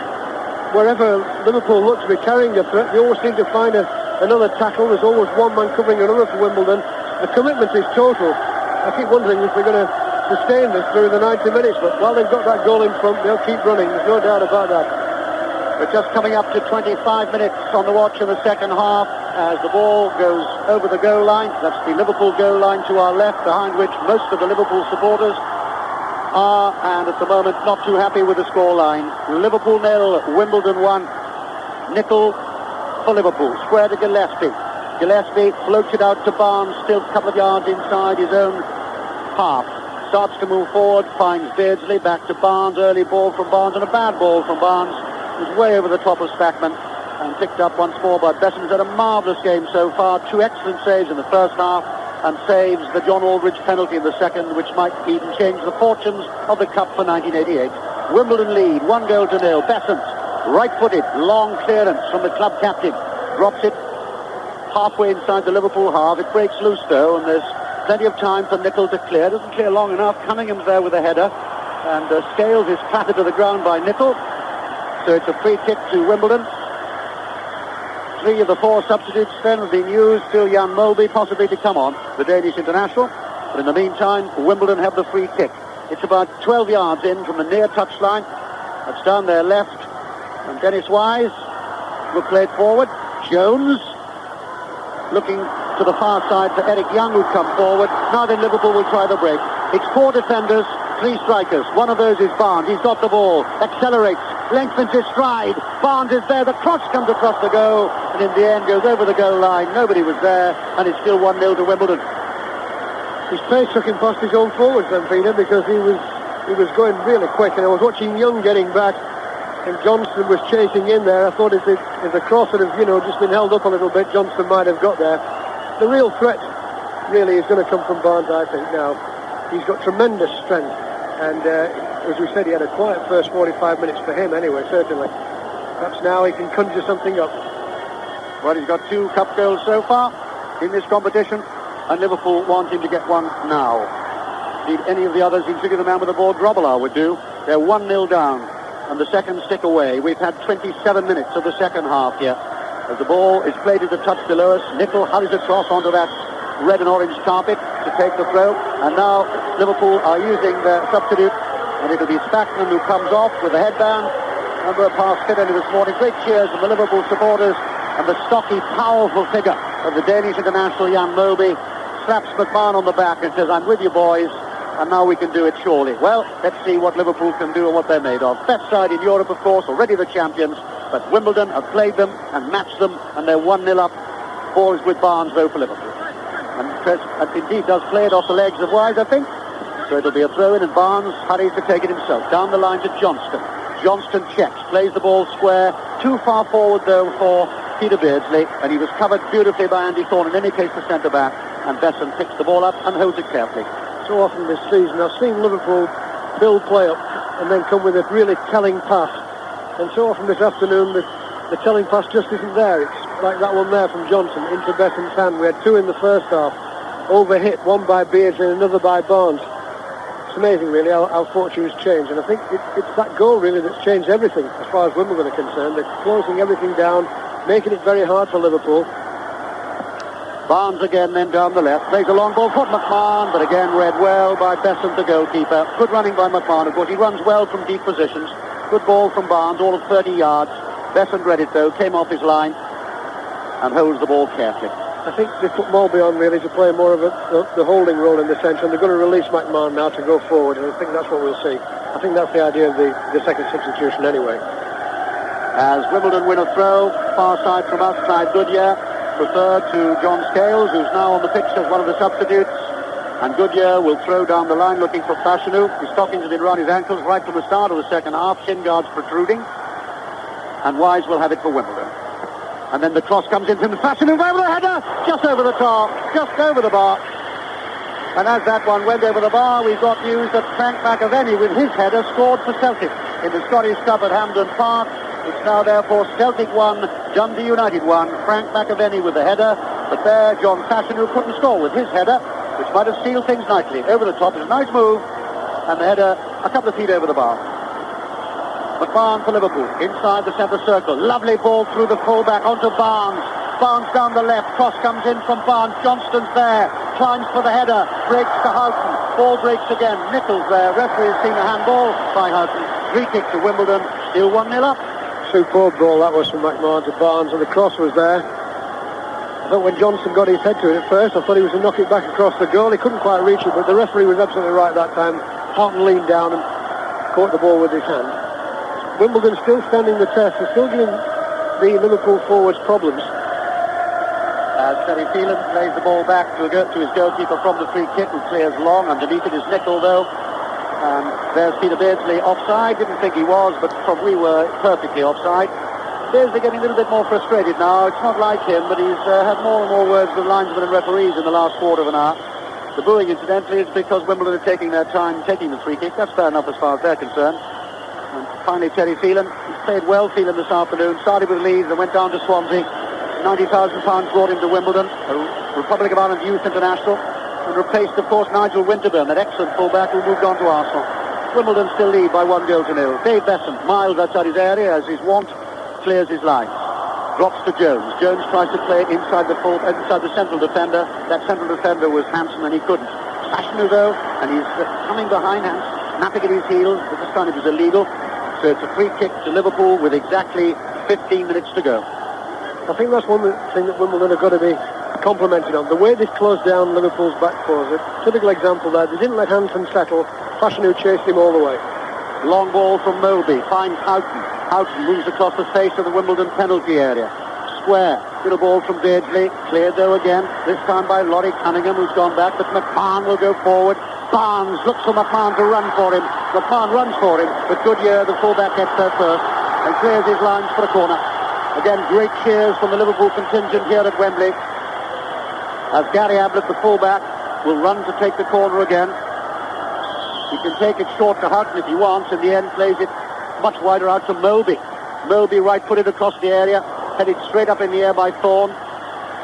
Wherever Liverpool looks to be carrying a threat, they always seem to find another tackle. There's always one man covering another for Wimbledon. The commitment is total. I keep wondering if we're going to sustain this during the 90 minutes, but while they've got that goal in front, they'll keep running. There's no doubt about that. We're just coming up to 25 minutes on the watch in the second half as the ball goes over the goal line. That's the Liverpool goal line to our left, behind which most of the Liverpool supporters are, and at the moment not too happy with the score line. Liverpool 0, Wimbledon 1. Nicol for Liverpool, square to Gillespie. Gillespie floats it out to Barnes, still a couple of yards inside his own half. Starts to move forward, finds Beardsley, back to Barnes, early ball from Barnes, and a bad ball from Barnes. It was way over the top of Spackman, and picked up once more by Besson. He's had a marvellous game so far, 2 excellent saves in the first half, and saves the John Aldridge penalty in the second, which might even change the fortunes of the Cup for 1988. Wimbledon lead, 1-0. Besson, right-footed, long clearance from the club captain, drops it halfway inside the Liverpool half. It breaks loose though, and there's plenty of time for Nicol to clear. Doesn't clear long enough. Cunningham's there with a header, and Scales is clattered to the ground by Nicol. So it's a free kick to Wimbledon. 3 of the 4 substitutes then have been used. Still Jan Molby possibly to come on, the Danish international. But in the meantime, Wimbledon have the free kick. It's about 12 yards in from the near touchline. That's down their left. And Dennis Wise will play it forward. Jones looking to the far side for Eric Young, who'd come forward. Now then Liverpool will try the break. It's 4 defenders, 3 strikers. One of those is Barnes. He's got the ball. Accelerates. Lengthens his stride. Barnes is there. The cross comes across the goal. And in the end goes over the goal line. Nobody was there. And it's still 1-0 to Wimbledon. His pace took him past his own forwards then, Peter, because he was going really quick. And I was watching Young getting back, and Johnston was chasing in there. I thought if the cross had just been held up a little bit, Johnston might have got there. The real threat really is going to come from Barnes, I think, now. He's got tremendous strength, and as we said, he had a quiet first 45 minutes for him anyway, certainly. Perhaps now he can conjure something up. Well, he's got 2 cup goals so far in this competition, and Liverpool want him to get one now. Indeed, any of the others, including the man with the ball, Grobbelaar, would do. They're 1-0 down, and the seconds tick away. We've had 27 minutes of the second half here. As the ball is played at a touch below us, Nicol hurries across onto that red and orange carpet to take the throw, and now Liverpool are using their substitute, and it'll be Spackman who comes off with a headband. Number of pass fit into this morning. Great cheers from the Liverpool supporters, and the stocky, powerful figure of the Danish international Jan Molby slaps McMahon on the back and says, "I'm with you, boys, and now we can do it surely." Well, let's see what Liverpool can do and what they're made of. Best side in Europe, of course, already the champions, but Wimbledon have played them and matched them, and they're 1-0 up. Ball is with Barnes, though, for Liverpool. And indeed does play it off the legs of Wise, I think. So it'll be a throw-in, and Barnes hurries to take it himself. Down the line to Johnston. Johnston checks, plays the ball square. Too far forward, though, for Peter Beardsley, and he was covered beautifully by Andy Thorne. In any case, the centre-back. and Besson picks the ball up and holds it carefully. So often this season I've seen Liverpool build play up and then come with a really telling pass. And so often this afternoon the telling pass just isn't there. It's like that one there from Johnson into Besson's hand. We had two in the first half. Overhit, one by Beardsley and another by Barnes. It's amazing really how fortunes change, and I think it's that goal really that's changed everything as far as Wimbledon are concerned. They're closing everything down, making it very hard for Liverpool. Barnes again then down the left, plays a long ball for McMahon, but again read well by Besson, the goalkeeper. Good running by McMahon, of course. He runs well from deep positions. Good ball from Barnes, all of 30 yards. Besson read it though, came off his line and holds the ball carefully. I think they put Mulby on really to play more of the holding role in the centre, and they're going to release McMahon now to go forward, and I think that's what we'll see. I think that's the idea of the second substitution anyway. As Wimbledon win a throw, far side from us, Clive Goodyear, preferred to John Scales, who's now on the pitch as one of the substitutes. And Goodyear will throw down the line looking for Fashanu. His stockings have been around his ankles right from the start of the second half, shin guards protruding. And Wise will have it for Wimbledon. And then the cross comes in from Fashanu over the header, just over the top, just over the bar. And as that one went over the bar, we got news that Frank McAvenny, with his header, scored for Celtic in the Scottish Cup at Hampden Park. It's now therefore Celtic 1, Dundee United 1. Frank McAvenny with the header, but there John Fashanu couldn't score with his header, which might have sealed things nicely. Over the top is a nice move, and the header a couple of feet over the bar. McMahon for Liverpool, inside the centre circle. Lovely ball through the fullback onto Barnes. Barnes down the left, cross comes in from Barnes. Johnston's there, climbs for the header, breaks to Houghton. Ball breaks again, Nichols there. Referee has seen a handball by Houghton. Free kick to Wimbledon, still 1-0 up. Superb ball that was from McMahon to Barnes, and the cross was there. I thought when Johnson got his head to it at first, I thought he was to knock it back across the goal. He couldn't quite reach it, but the referee was absolutely right that time. Houghton leaned down and caught the ball with his hand. Wimbledon still standing the test. They're still giving the Liverpool forwards problems. As Terry Phelan plays the ball back to his goalkeeper from the free kick, who clears long. Underneath it is Nicol, though. And there's Peter Beardsley offside. Didn't think he was, but we were perfectly offside. Beardsley getting a little bit more frustrated now. It's not like him, but he's had more and more words with linesmen and referees in the last quarter of an hour. The booing, incidentally, is because Wimbledon are taking their time taking the free kick. That's fair enough as far as they're concerned. And finally, Terry Phelan. He's played well, Phelan, this afternoon. Started with Leeds and went down to Swansea. £90,000 brought him to Wimbledon, a Republic of Ireland Youth International, and replaced, of course, Nigel Winterburn, that excellent fullback who moved on to Arsenal. Wimbledon still lead by 1-0. Dave Besson, miles outside his area, as his wont, clears his lines. Drops to Jones. Jones tries to play inside the central defender. That central defender was Hansen, and he couldn't. Fashanu, though, and he's coming behind Hansen, snapping at his heels, but this time it was illegal. So it's a free kick to Liverpool with exactly 15 minutes to go. I think that's one thing that Wimbledon have got to be complimented on. The way they've closed down Liverpool's back fours. A typical example there. They didn't let Hansen settle. Fashanu chased him all the way. Long ball from Moby. Finds Houghton. Houghton moves across the face of the Wimbledon penalty area. Square. Good ball from Beardsley. Cleared though again. This time by Laurie Cunningham, who's gone back. But McMahon will go forward. Barnes looks for McMahon to run for him. McMahon runs for him. But Goodyear, the fullback, gets there first and clears his lines for a corner. Again, great cheers from the Liverpool contingent here at Wembley. As Gary Ablett, the fullback, will run to take the corner again. He can take it short to Houghton if he wants. In the end, plays it much wider out to Moby. Moby right-footed across the area, headed straight up in the air by Thorne.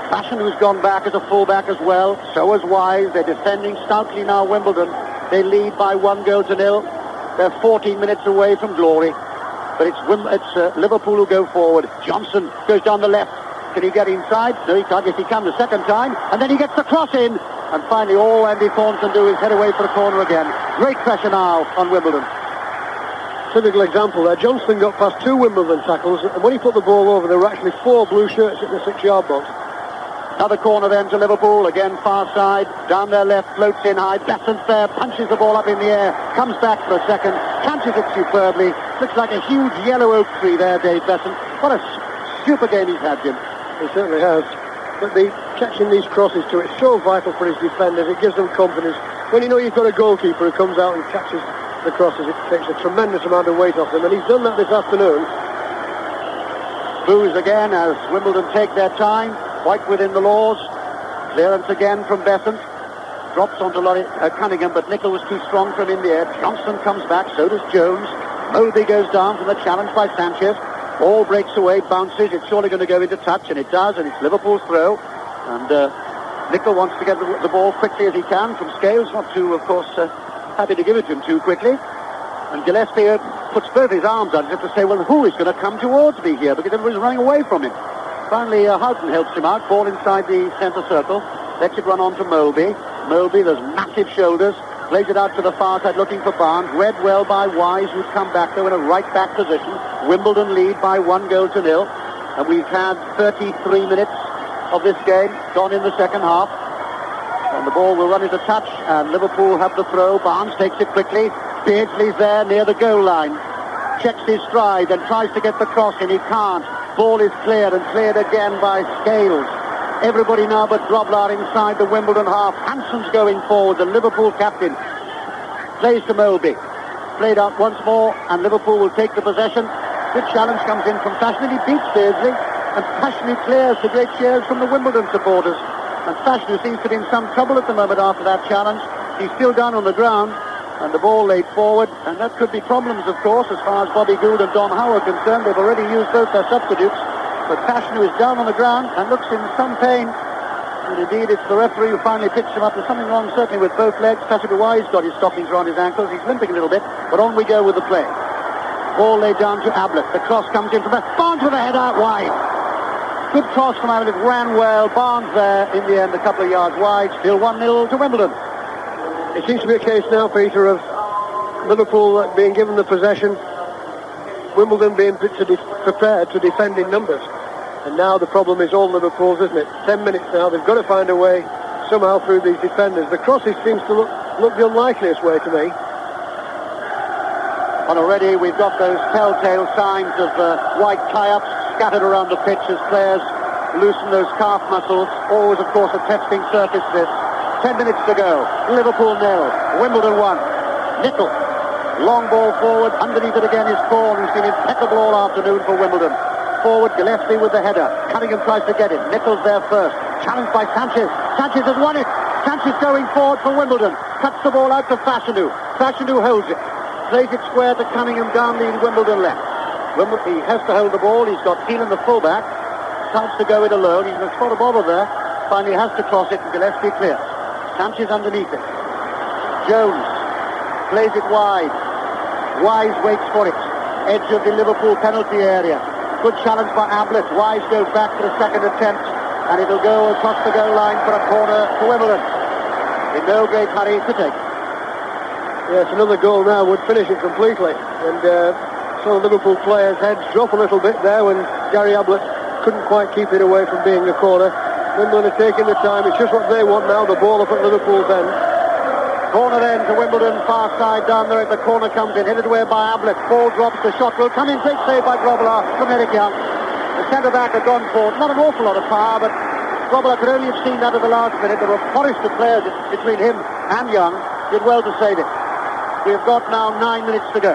Fashion, who's gone back as a fullback as well. So is Wise. They're defending stoutly now, Wimbledon. They lead by 1-0. They're 14 minutes away from glory. But it's Liverpool who go forward. Johnson goes down the left. Can he get inside? No, he can't. Yes, he can the second time. And then he gets the cross in. And finally, all Andy Thorne can do is head away for a corner again. Great pressure now on Wimbledon. Typical example there. Johnston got past two Wimbledon tackles, and when he put the ball over, there were actually four blue shirts at the 6-yard box. Another corner then to Liverpool, again far side, down their left, floats in high, Besson's there, punches the ball up in the air, comes back for a second, catches it superbly, looks like a huge yellow oak tree there, Dave Besson. What a super game he's had, Jim. He certainly has. But catching these crosses to it is so vital for his defenders. It gives them confidence. When you know you've got a goalkeeper who comes out and catches the crosses, it takes a tremendous amount of weight off them, and he's done that this afternoon. Boos again as Wimbledon take their time, quite within the laws. Clearance again from Besant. Drops onto Cunningham, but Nicol was too strong for him in the air. Johnston comes back, so does Jones. Moby goes down from the challenge by Sanchez. Ball breaks away, bounces. It's surely going to go into touch, and it does, and it's Liverpool's throw. And Nicol wants to get the ball quickly as he can from Scales, not too, of course, happy to give it to him too quickly. And Gillespie puts both his arms out as if to say, well, who is going to come towards me here? Because everybody's running away from him. Finally, Houghton helps him out. Ball inside the centre circle. Lets it run on to Moby. Moby, those massive shoulders. Plays it out to the far side looking for Barnes. Read well by Wise, who's come back, though, in a right-back position. Wimbledon lead by 1-0. And we've had 33 minutes of this game gone in the second half. And the ball will run into touch, and Liverpool have the throw. Barnes takes it quickly. Beardsley's there near the goal line. Checks his stride and tries to get the cross in. He can't. Ball is cleared and cleared again by Scales. Everybody now but Grobler inside the Wimbledon half. Hansen's going forward, the Liverpool captain. Plays to Moby. Played out once more, and Liverpool will take the possession. Good challenge comes in from Fashanu. He beats Beardsley, and Fashanu clears the great cheers from the Wimbledon supporters. And Fashanu seems to be in some trouble at the moment after that challenge. He's still down on the ground, and the ball laid forward, and that could be problems, of course, as far as Bobby Gould and Dom Howe are concerned. They've already used both their substitutes, but Fashanu is down on the ground and looks in some pain. And indeed, it's the referee who finally picks him up. There's something wrong, certainly, with both legs. Fashanu Wise got his stockings around his ankles. He's limping a little bit, but on we go with the play. Ball laid down to Ablett. The cross comes in from there. Barnes with a head out wide. Good cross from Ablett. It ran well. Barnes there in the end, a couple of yards wide. Still 1-0 to Wimbledon. It seems to be a case now, Peter, of Liverpool being given the possession, Wimbledon being prepared to defend in numbers. And now the problem is all Liverpool's, isn't it? 10 minutes now. They've got to find a way somehow through these defenders. The crosses seems to look the unlikeliest way to me. And already we've got those telltale signs of white tie-ups scattered around the pitch as players loosen those calf muscles. Always, of course, a testing surface this. 10 minutes to go. Liverpool 0. Wimbledon 1. Nicol. Long ball forward. Underneath it again is Corn, who's been impeccable all afternoon for Wimbledon. Forward, Gillespie with the header. Cunningham tries to get it. Nicol's there first. Challenged by Sanchez. Sanchez has won it. Sanchez going forward for Wimbledon. Cuts the ball out to Fashanu. Fashanu holds it. Plays it square to Cunningham down the Wimbledon left. He has to hold the ball. He's got Phelan the fullback. Starts to go it alone. He's in a spot of bother there. Finally has to cross it, and Gillespie clears. Sanchez underneath it. Jones plays it wide. Wise waits for it. Edge of the Liverpool penalty area. Good challenge by Ablett. Wise goes back for the second attempt, and it'll go across the goal line for a corner for Wimbledon. In no great hurry to take. Yes, another goal now would finish it completely. And some of the Liverpool players' heads drop a little bit there when Gary Ablett couldn't quite keep it away from being a corner. Wimbledon are taking the time. It's just what they want now, the ball up at Liverpool's end. Corner then to Wimbledon, far side down there. The corner comes in, headed away by Ablett. Ball drops, the shot will come in. Great save by Grobler from Eric Young. The centre-back had gone forward. Not an awful lot of power, but Grobler could only have seen that at the last minute. There were a forest of players between him and Young. Did well to save it. We've got now 9 minutes to go.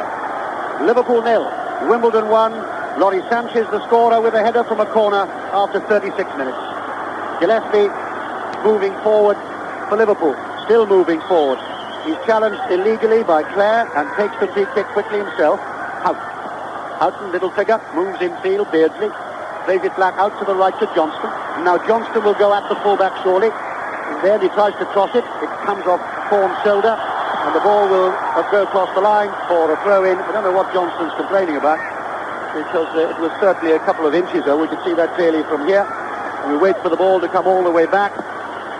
Liverpool 0, Wimbledon 1. Laurie Sanchez, the scorer, with a header from a corner after 36 minutes. Gillespie moving forward for Liverpool. Still moving forward. He's challenged illegally by Clare and takes the free kick quickly himself. Houghton, little figure, moves infield. Beardsley plays it back out to the right to Johnston. And now Johnston will go at the fullback surely. And then he tries to cross it. It comes off Corn's shoulder. And the ball will go across the line for a throw-in. I don't know what Johnston's complaining about, because it was certainly a couple of inches, though. We can see that clearly from here. And we wait for the ball to come all the way back.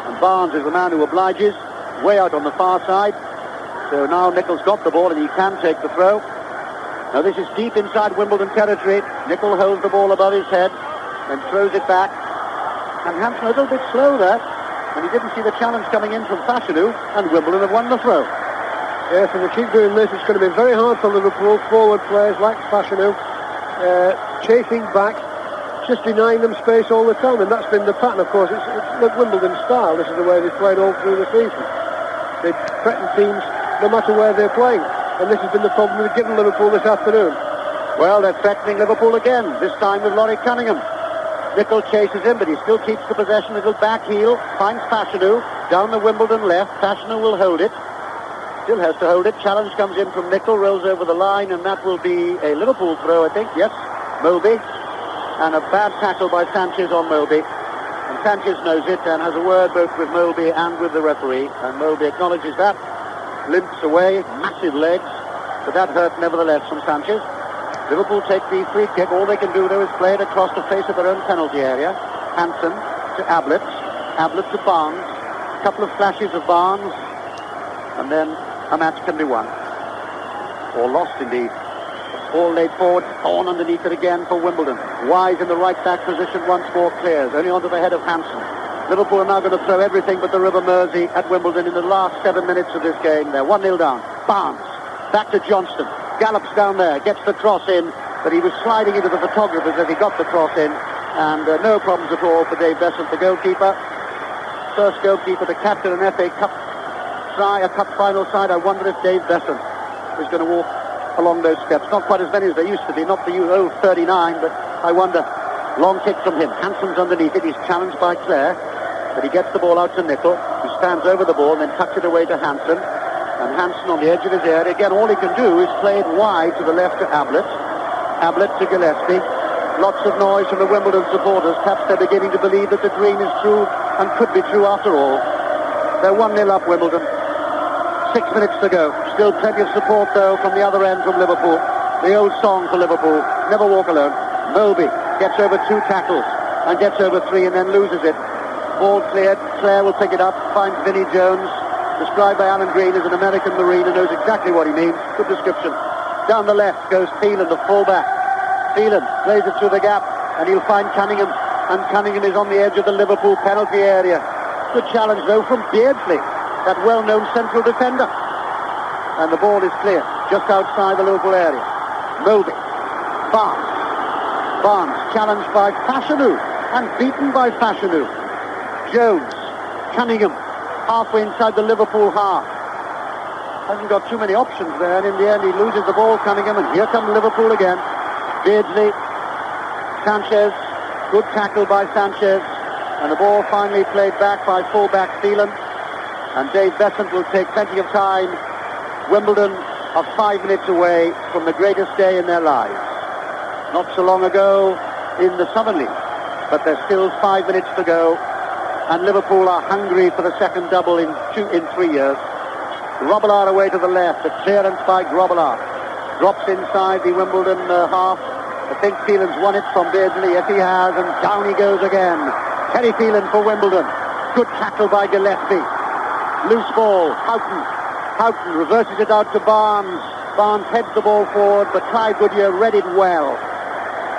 And Barnes is the man who obliges, way out on the far side. So now Nicol's got the ball and he can take the throw. Now this is deep inside Wimbledon territory. Nicol holds the ball above his head and throws it back. And Hansen a little bit slow there. And he didn't see the challenge coming in from Fashanu, and Wimbledon have won the throw. Yes, if they keep doing this, it's going to be very hard for Liverpool. Forward players like Fashanu chasing back, just denying them space all the time, and that's been the pattern, of course. It's like Wimbledon style. This is the way they've played all through the season. They threaten teams no matter where they're playing, and this has been the problem we've given Liverpool this afternoon. Well, they're threatening Liverpool again, this time with Laurie Cunningham. Nicol chases him, but he still keeps the possession. Little back heel, finds Fashanu down the Wimbledon left. Fashanu will hold it. Still has to hold it. Challenge comes in from Nicol, rolls over the line, and that will be a Liverpool throw, I think. Yes, Moby. And a bad tackle by Sanchez on Moby. And Sanchez knows it and has a word both with Moby and with the referee. And Moby acknowledges that. Limps away, massive legs. But that hurt nevertheless from Sanchez. Liverpool take the free kick. All they can do, though, is play it across the face of their own penalty area. Hansen to Ablett. Ablett to Barnes. A couple of flashes of Barnes. And then a match can be won. Or lost, indeed. Ball laid forward. On underneath it again for Wimbledon. Wise in the right back position once more clears. Only onto the head of Hansen. Liverpool are now going to throw everything but the River Mersey at Wimbledon in the last 7 minutes of this game. They're 1-0 down. Barnes. Back to Johnston. Gallops down there, gets the cross in, but he was sliding into the photographers as he got the cross in, and no problems at all for Dave Besant, the goalkeeper. First goalkeeper to captain an FA Cup a cup final side. I wonder if Dave Besant is going to walk along those steps. Not quite as many as they used to be, not the old 39, but I wonder. Long kick from him. Hansen's underneath it. He's challenged by Clare, but he gets the ball out to Nicol, who stands over the ball and then tucks it away to Hansen. And Hansen on the edge of his area. Again, all he can do is play it wide to the left to Ablett. Ablett to Gillespie. Lots of noise from the Wimbledon supporters. Perhaps they're beginning to believe that the dream is true and could be true after all. They're 1-0 up, Wimbledon. 6 minutes to go. Still plenty of support, though, from the other end from Liverpool. The old song for Liverpool, never walk alone. Moby gets over 2 tackles and gets over 3 and then loses it. Ball cleared. Clare will pick it up, finds Vinnie Jones. Described by Alan Green as an American Marine who knows exactly what he means. Good description. Down the left goes Phelan, the full-back. Phelan plays it through the gap, and he'll find Cunningham. And Cunningham is on the edge of the Liverpool penalty area. Good challenge, though, from Beardsley, that well-known central defender. And the ball is clear, just outside the Liverpool area. Moby. Barnes. Barnes challenged by Fashanu, and beaten by Fashanu. Jones. Cunningham. Halfway inside the Liverpool half. Hasn't got too many options there, and in the end he loses the ball, Cunningham, and here comes Liverpool again. Beardsley, Sanchez, good tackle by Sanchez, and the ball finally played back by full-back Phelan, and Dave Besant will take plenty of time. Wimbledon are 5 minutes away from the greatest day in their lives. Not so long ago in the Southern League, but there's still 5 minutes to go. And Liverpool are hungry for the second double in 3 years. Grobbelaar away to the left. A clearance by Grobbelaar. Drops inside the Wimbledon half. I think Phelan's won it from Beardsley. Yes, he has. And down he goes again. Terry Phelan for Wimbledon. Good tackle by Gillespie. Loose ball. Houghton reverses it out to Barnes. Barnes heads the ball forward, but Clive Goodyear read it well.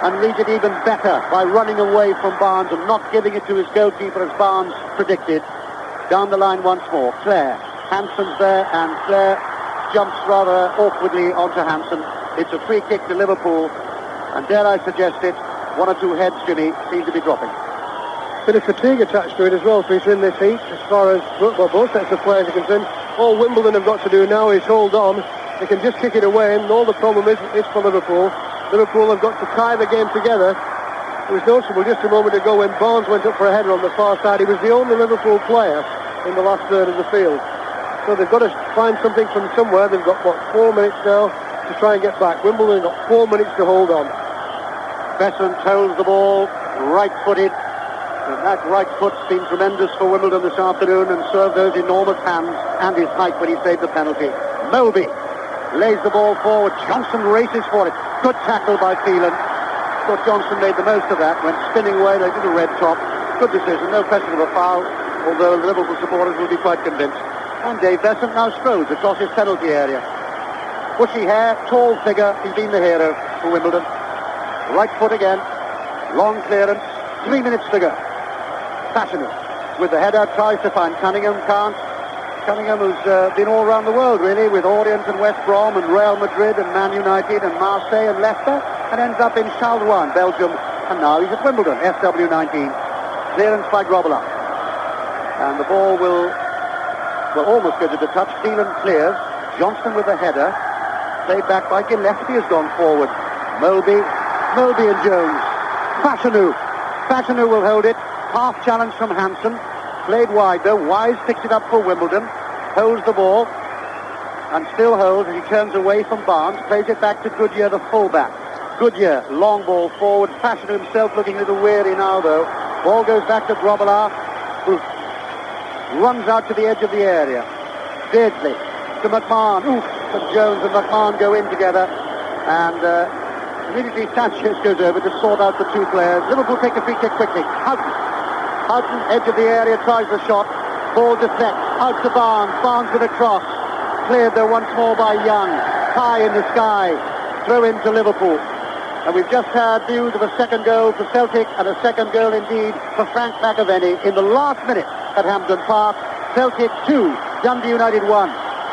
And reads it even better by running away from Barnes and not giving it to his goalkeeper as Barnes predicted. Down the line once more. Clare. Hansen's there, and Clare jumps rather awkwardly onto Hansen. It's a free kick to Liverpool, and dare I suggest it, 1 or 2 heads, Jimmy, seem to be dropping. Bit of fatigue attached to it as well, Peter, in this heat, as far as both sets of players are concerned. All Wimbledon have got to do now is hold on. They can just kick it away, and all the problem is for Liverpool. Liverpool have got to tie the game together. It was noticeable just a moment ago when Barnes went up for a header on the far side. He was the only Liverpool player in the last third of the field. So they've got to find something from somewhere. They've got, 4 minutes now to try and get back. Wimbledon have got 4 minutes to hold on. Besant holds the ball, right-footed. And that right foot's been tremendous for Wimbledon this afternoon and served those enormous hands and his height when he saved the penalty. Moby lays the ball forward. Johnson races for it. Good tackle by Phelan. Thought Johnson made the most of that. Went spinning away like a little red top. Good decision. No question of a foul, although the Liverpool supporters will be quite convinced. And Dave Besant now strolls across his penalty area. Bushy hair, tall figure. He's been the hero for Wimbledon. Right foot again. Long clearance. 3 minutes to go. Fashanu with the header, tries to find Cunningham, can't. Cunningham who's been all around the world really, with Orient and West Brom and Real Madrid and Man United and Marseille and Leicester, and ends up in Charleroi in Belgium, and now he's at Wimbledon, SW19. Clearance by Grobbelaar. And the ball will almost go to the touch. Phelan clears. Johnston with the header. Played back by Gillespie has gone forward. Moby and Jones. Fashanu Fashanu will hold it. Half challenge from Hansen. Played wide though. Wise picks it up for Wimbledon. Holds the ball. And still holds as he turns away from Barnes. Plays it back to Goodyear, the fullback. Goodyear, long ball forward. Fashanu himself looking a little weary now though. Ball goes back to Grobbelaar, who runs out to the edge of the area. Beardsley to McMahon. Oof! But Jones and McMahon go in together. And immediately Sanchez goes over to sort out the two players. Liverpool take a free kick quickly. Houghton, edge of the area, tries the shot. Ball deflects. Out to Barnes. Barnes with a cross. Cleared though once more by Young. High in the sky. Throw in to Liverpool. And we've just had news of a second goal for Celtic and a second goal indeed for Frank McAvenny in the last minute at Hampden Park. Celtic 2, Dundee United 1.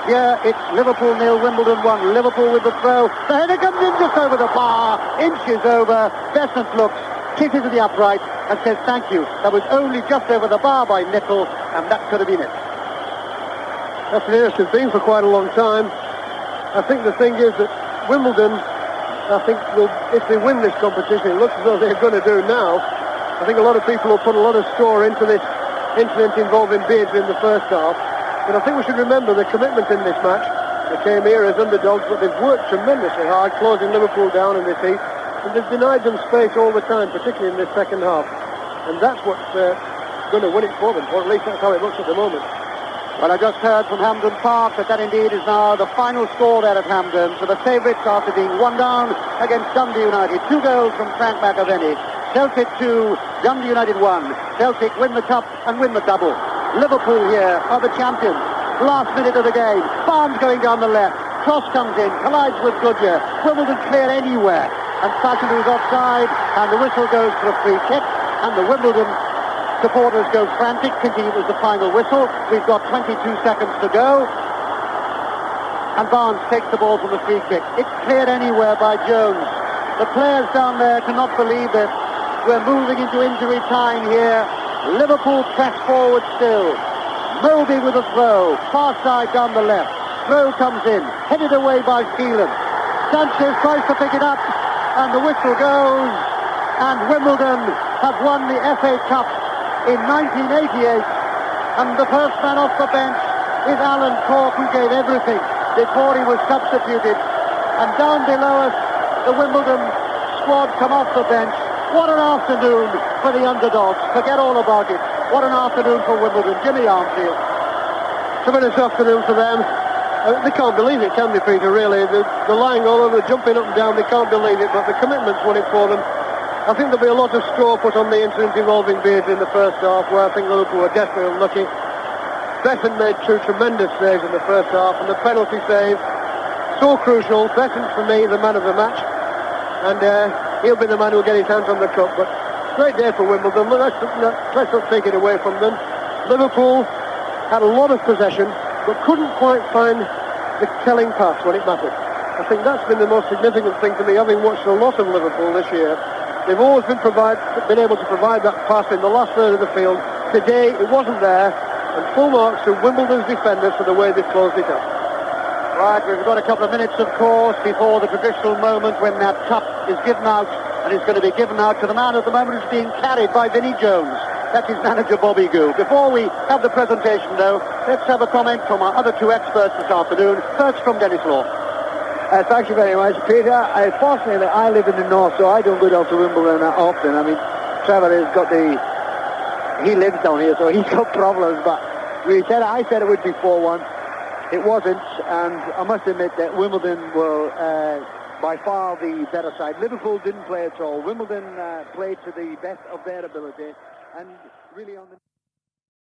Here it's Liverpool 0, Wimbledon 1. Liverpool with the throw. The header comes in just over the bar, inches over. Besant looks, kisses to the upright and says thank you. That was only just over the bar by Nicol, and that could have been it. That's the nearest it's been for quite a long time. I think the thing is that Wimbledon, I think, if they win this competition, it looks as though they're going to do now. I think a lot of people will put a lot of store into this incident involving Beardsley in the first half. But I think we should remember the commitment in this match. They came here as underdogs, but they've worked tremendously hard, closing Liverpool down in this heat. And they've denied them space all the time, particularly in this second half. And that's what's going to win it for them, or at least that's how it looks at the moment. Well, I just heard from Hampden Park that indeed is now the final score there at Hampden. So the favourites after being 1 down against Dundee United. 2 goals from Frank McAvenny. Celtic 2, Dundee United 1. Celtic win the cup and win the double. Liverpool here are the champions. Last minute of the game. Barnes going down the left. Cross comes in, collides with Goodyear. Wimbledon clear anywhere. And Fashanu is offside, and the whistle goes for a free kick. And the Wimbledon supporters go frantic, thinking it was the final whistle. We've got 22 seconds to go. And Barnes takes the ball from the free kick. It's cleared anywhere by Jones. The players down there cannot believe it. We're moving into injury time here. Liverpool press forward still. Moby with a throw. Far side down the left. Throw comes in. Headed away by Phelan. Sanchez tries to pick it up. And the whistle goes. And Wimbledon have won the FA Cup in 1988, and the first man off the bench is Alan Cork, who gave everything before he was substituted. And down below us, the Wimbledon squad come off the bench. What an afternoon for the underdogs. Forget all about it. What an afternoon for Wimbledon. Jimmy Armfield. Tremendous afternoon for them. They can't believe it, can they, Peter, really? They're lying all over, jumping up and down. They can't believe it, but the commitment's won it for them. I think there'll be a lot of straw put on the incident involving Beardsley in the first half, where I think Liverpool were desperately unlucky. Besant made 2 tremendous saves in the first half, and the penalty save, so crucial. Besant, for me, the man of the match, and he'll be the man who'll get his hands on the cup. But great day for Wimbledon. Let's not take it away from them. Liverpool had a lot of possession, but couldn't quite find the telling pass when it mattered. I think that's been the most significant thing to me, having watched a lot of Liverpool this year. They've always been able to provide that pass in the last third of the field. Today, it wasn't there, and full marks to Wimbledon's defenders for the way they closed it up. Right, we've got a couple of minutes, of course, before the traditional moment when that cup is given out, and it's going to be given out to the man at the moment who's being carried by Vinnie Jones. That's his manager, Bobby Gould. Before we have the presentation, though, let's have a comment from our other 2 experts this afternoon. First from Dennis Law. Thank you very much, Peter. Fortunately, I live in the north, so I don't go down to Wimbledon that often. I mean, Trevor has got he lives down here, so he's got problems, but I said it would be 4-1. It wasn't, and I must admit that Wimbledon were by far the better side. Liverpool didn't play at all. Wimbledon played to the best of their ability, and really on the...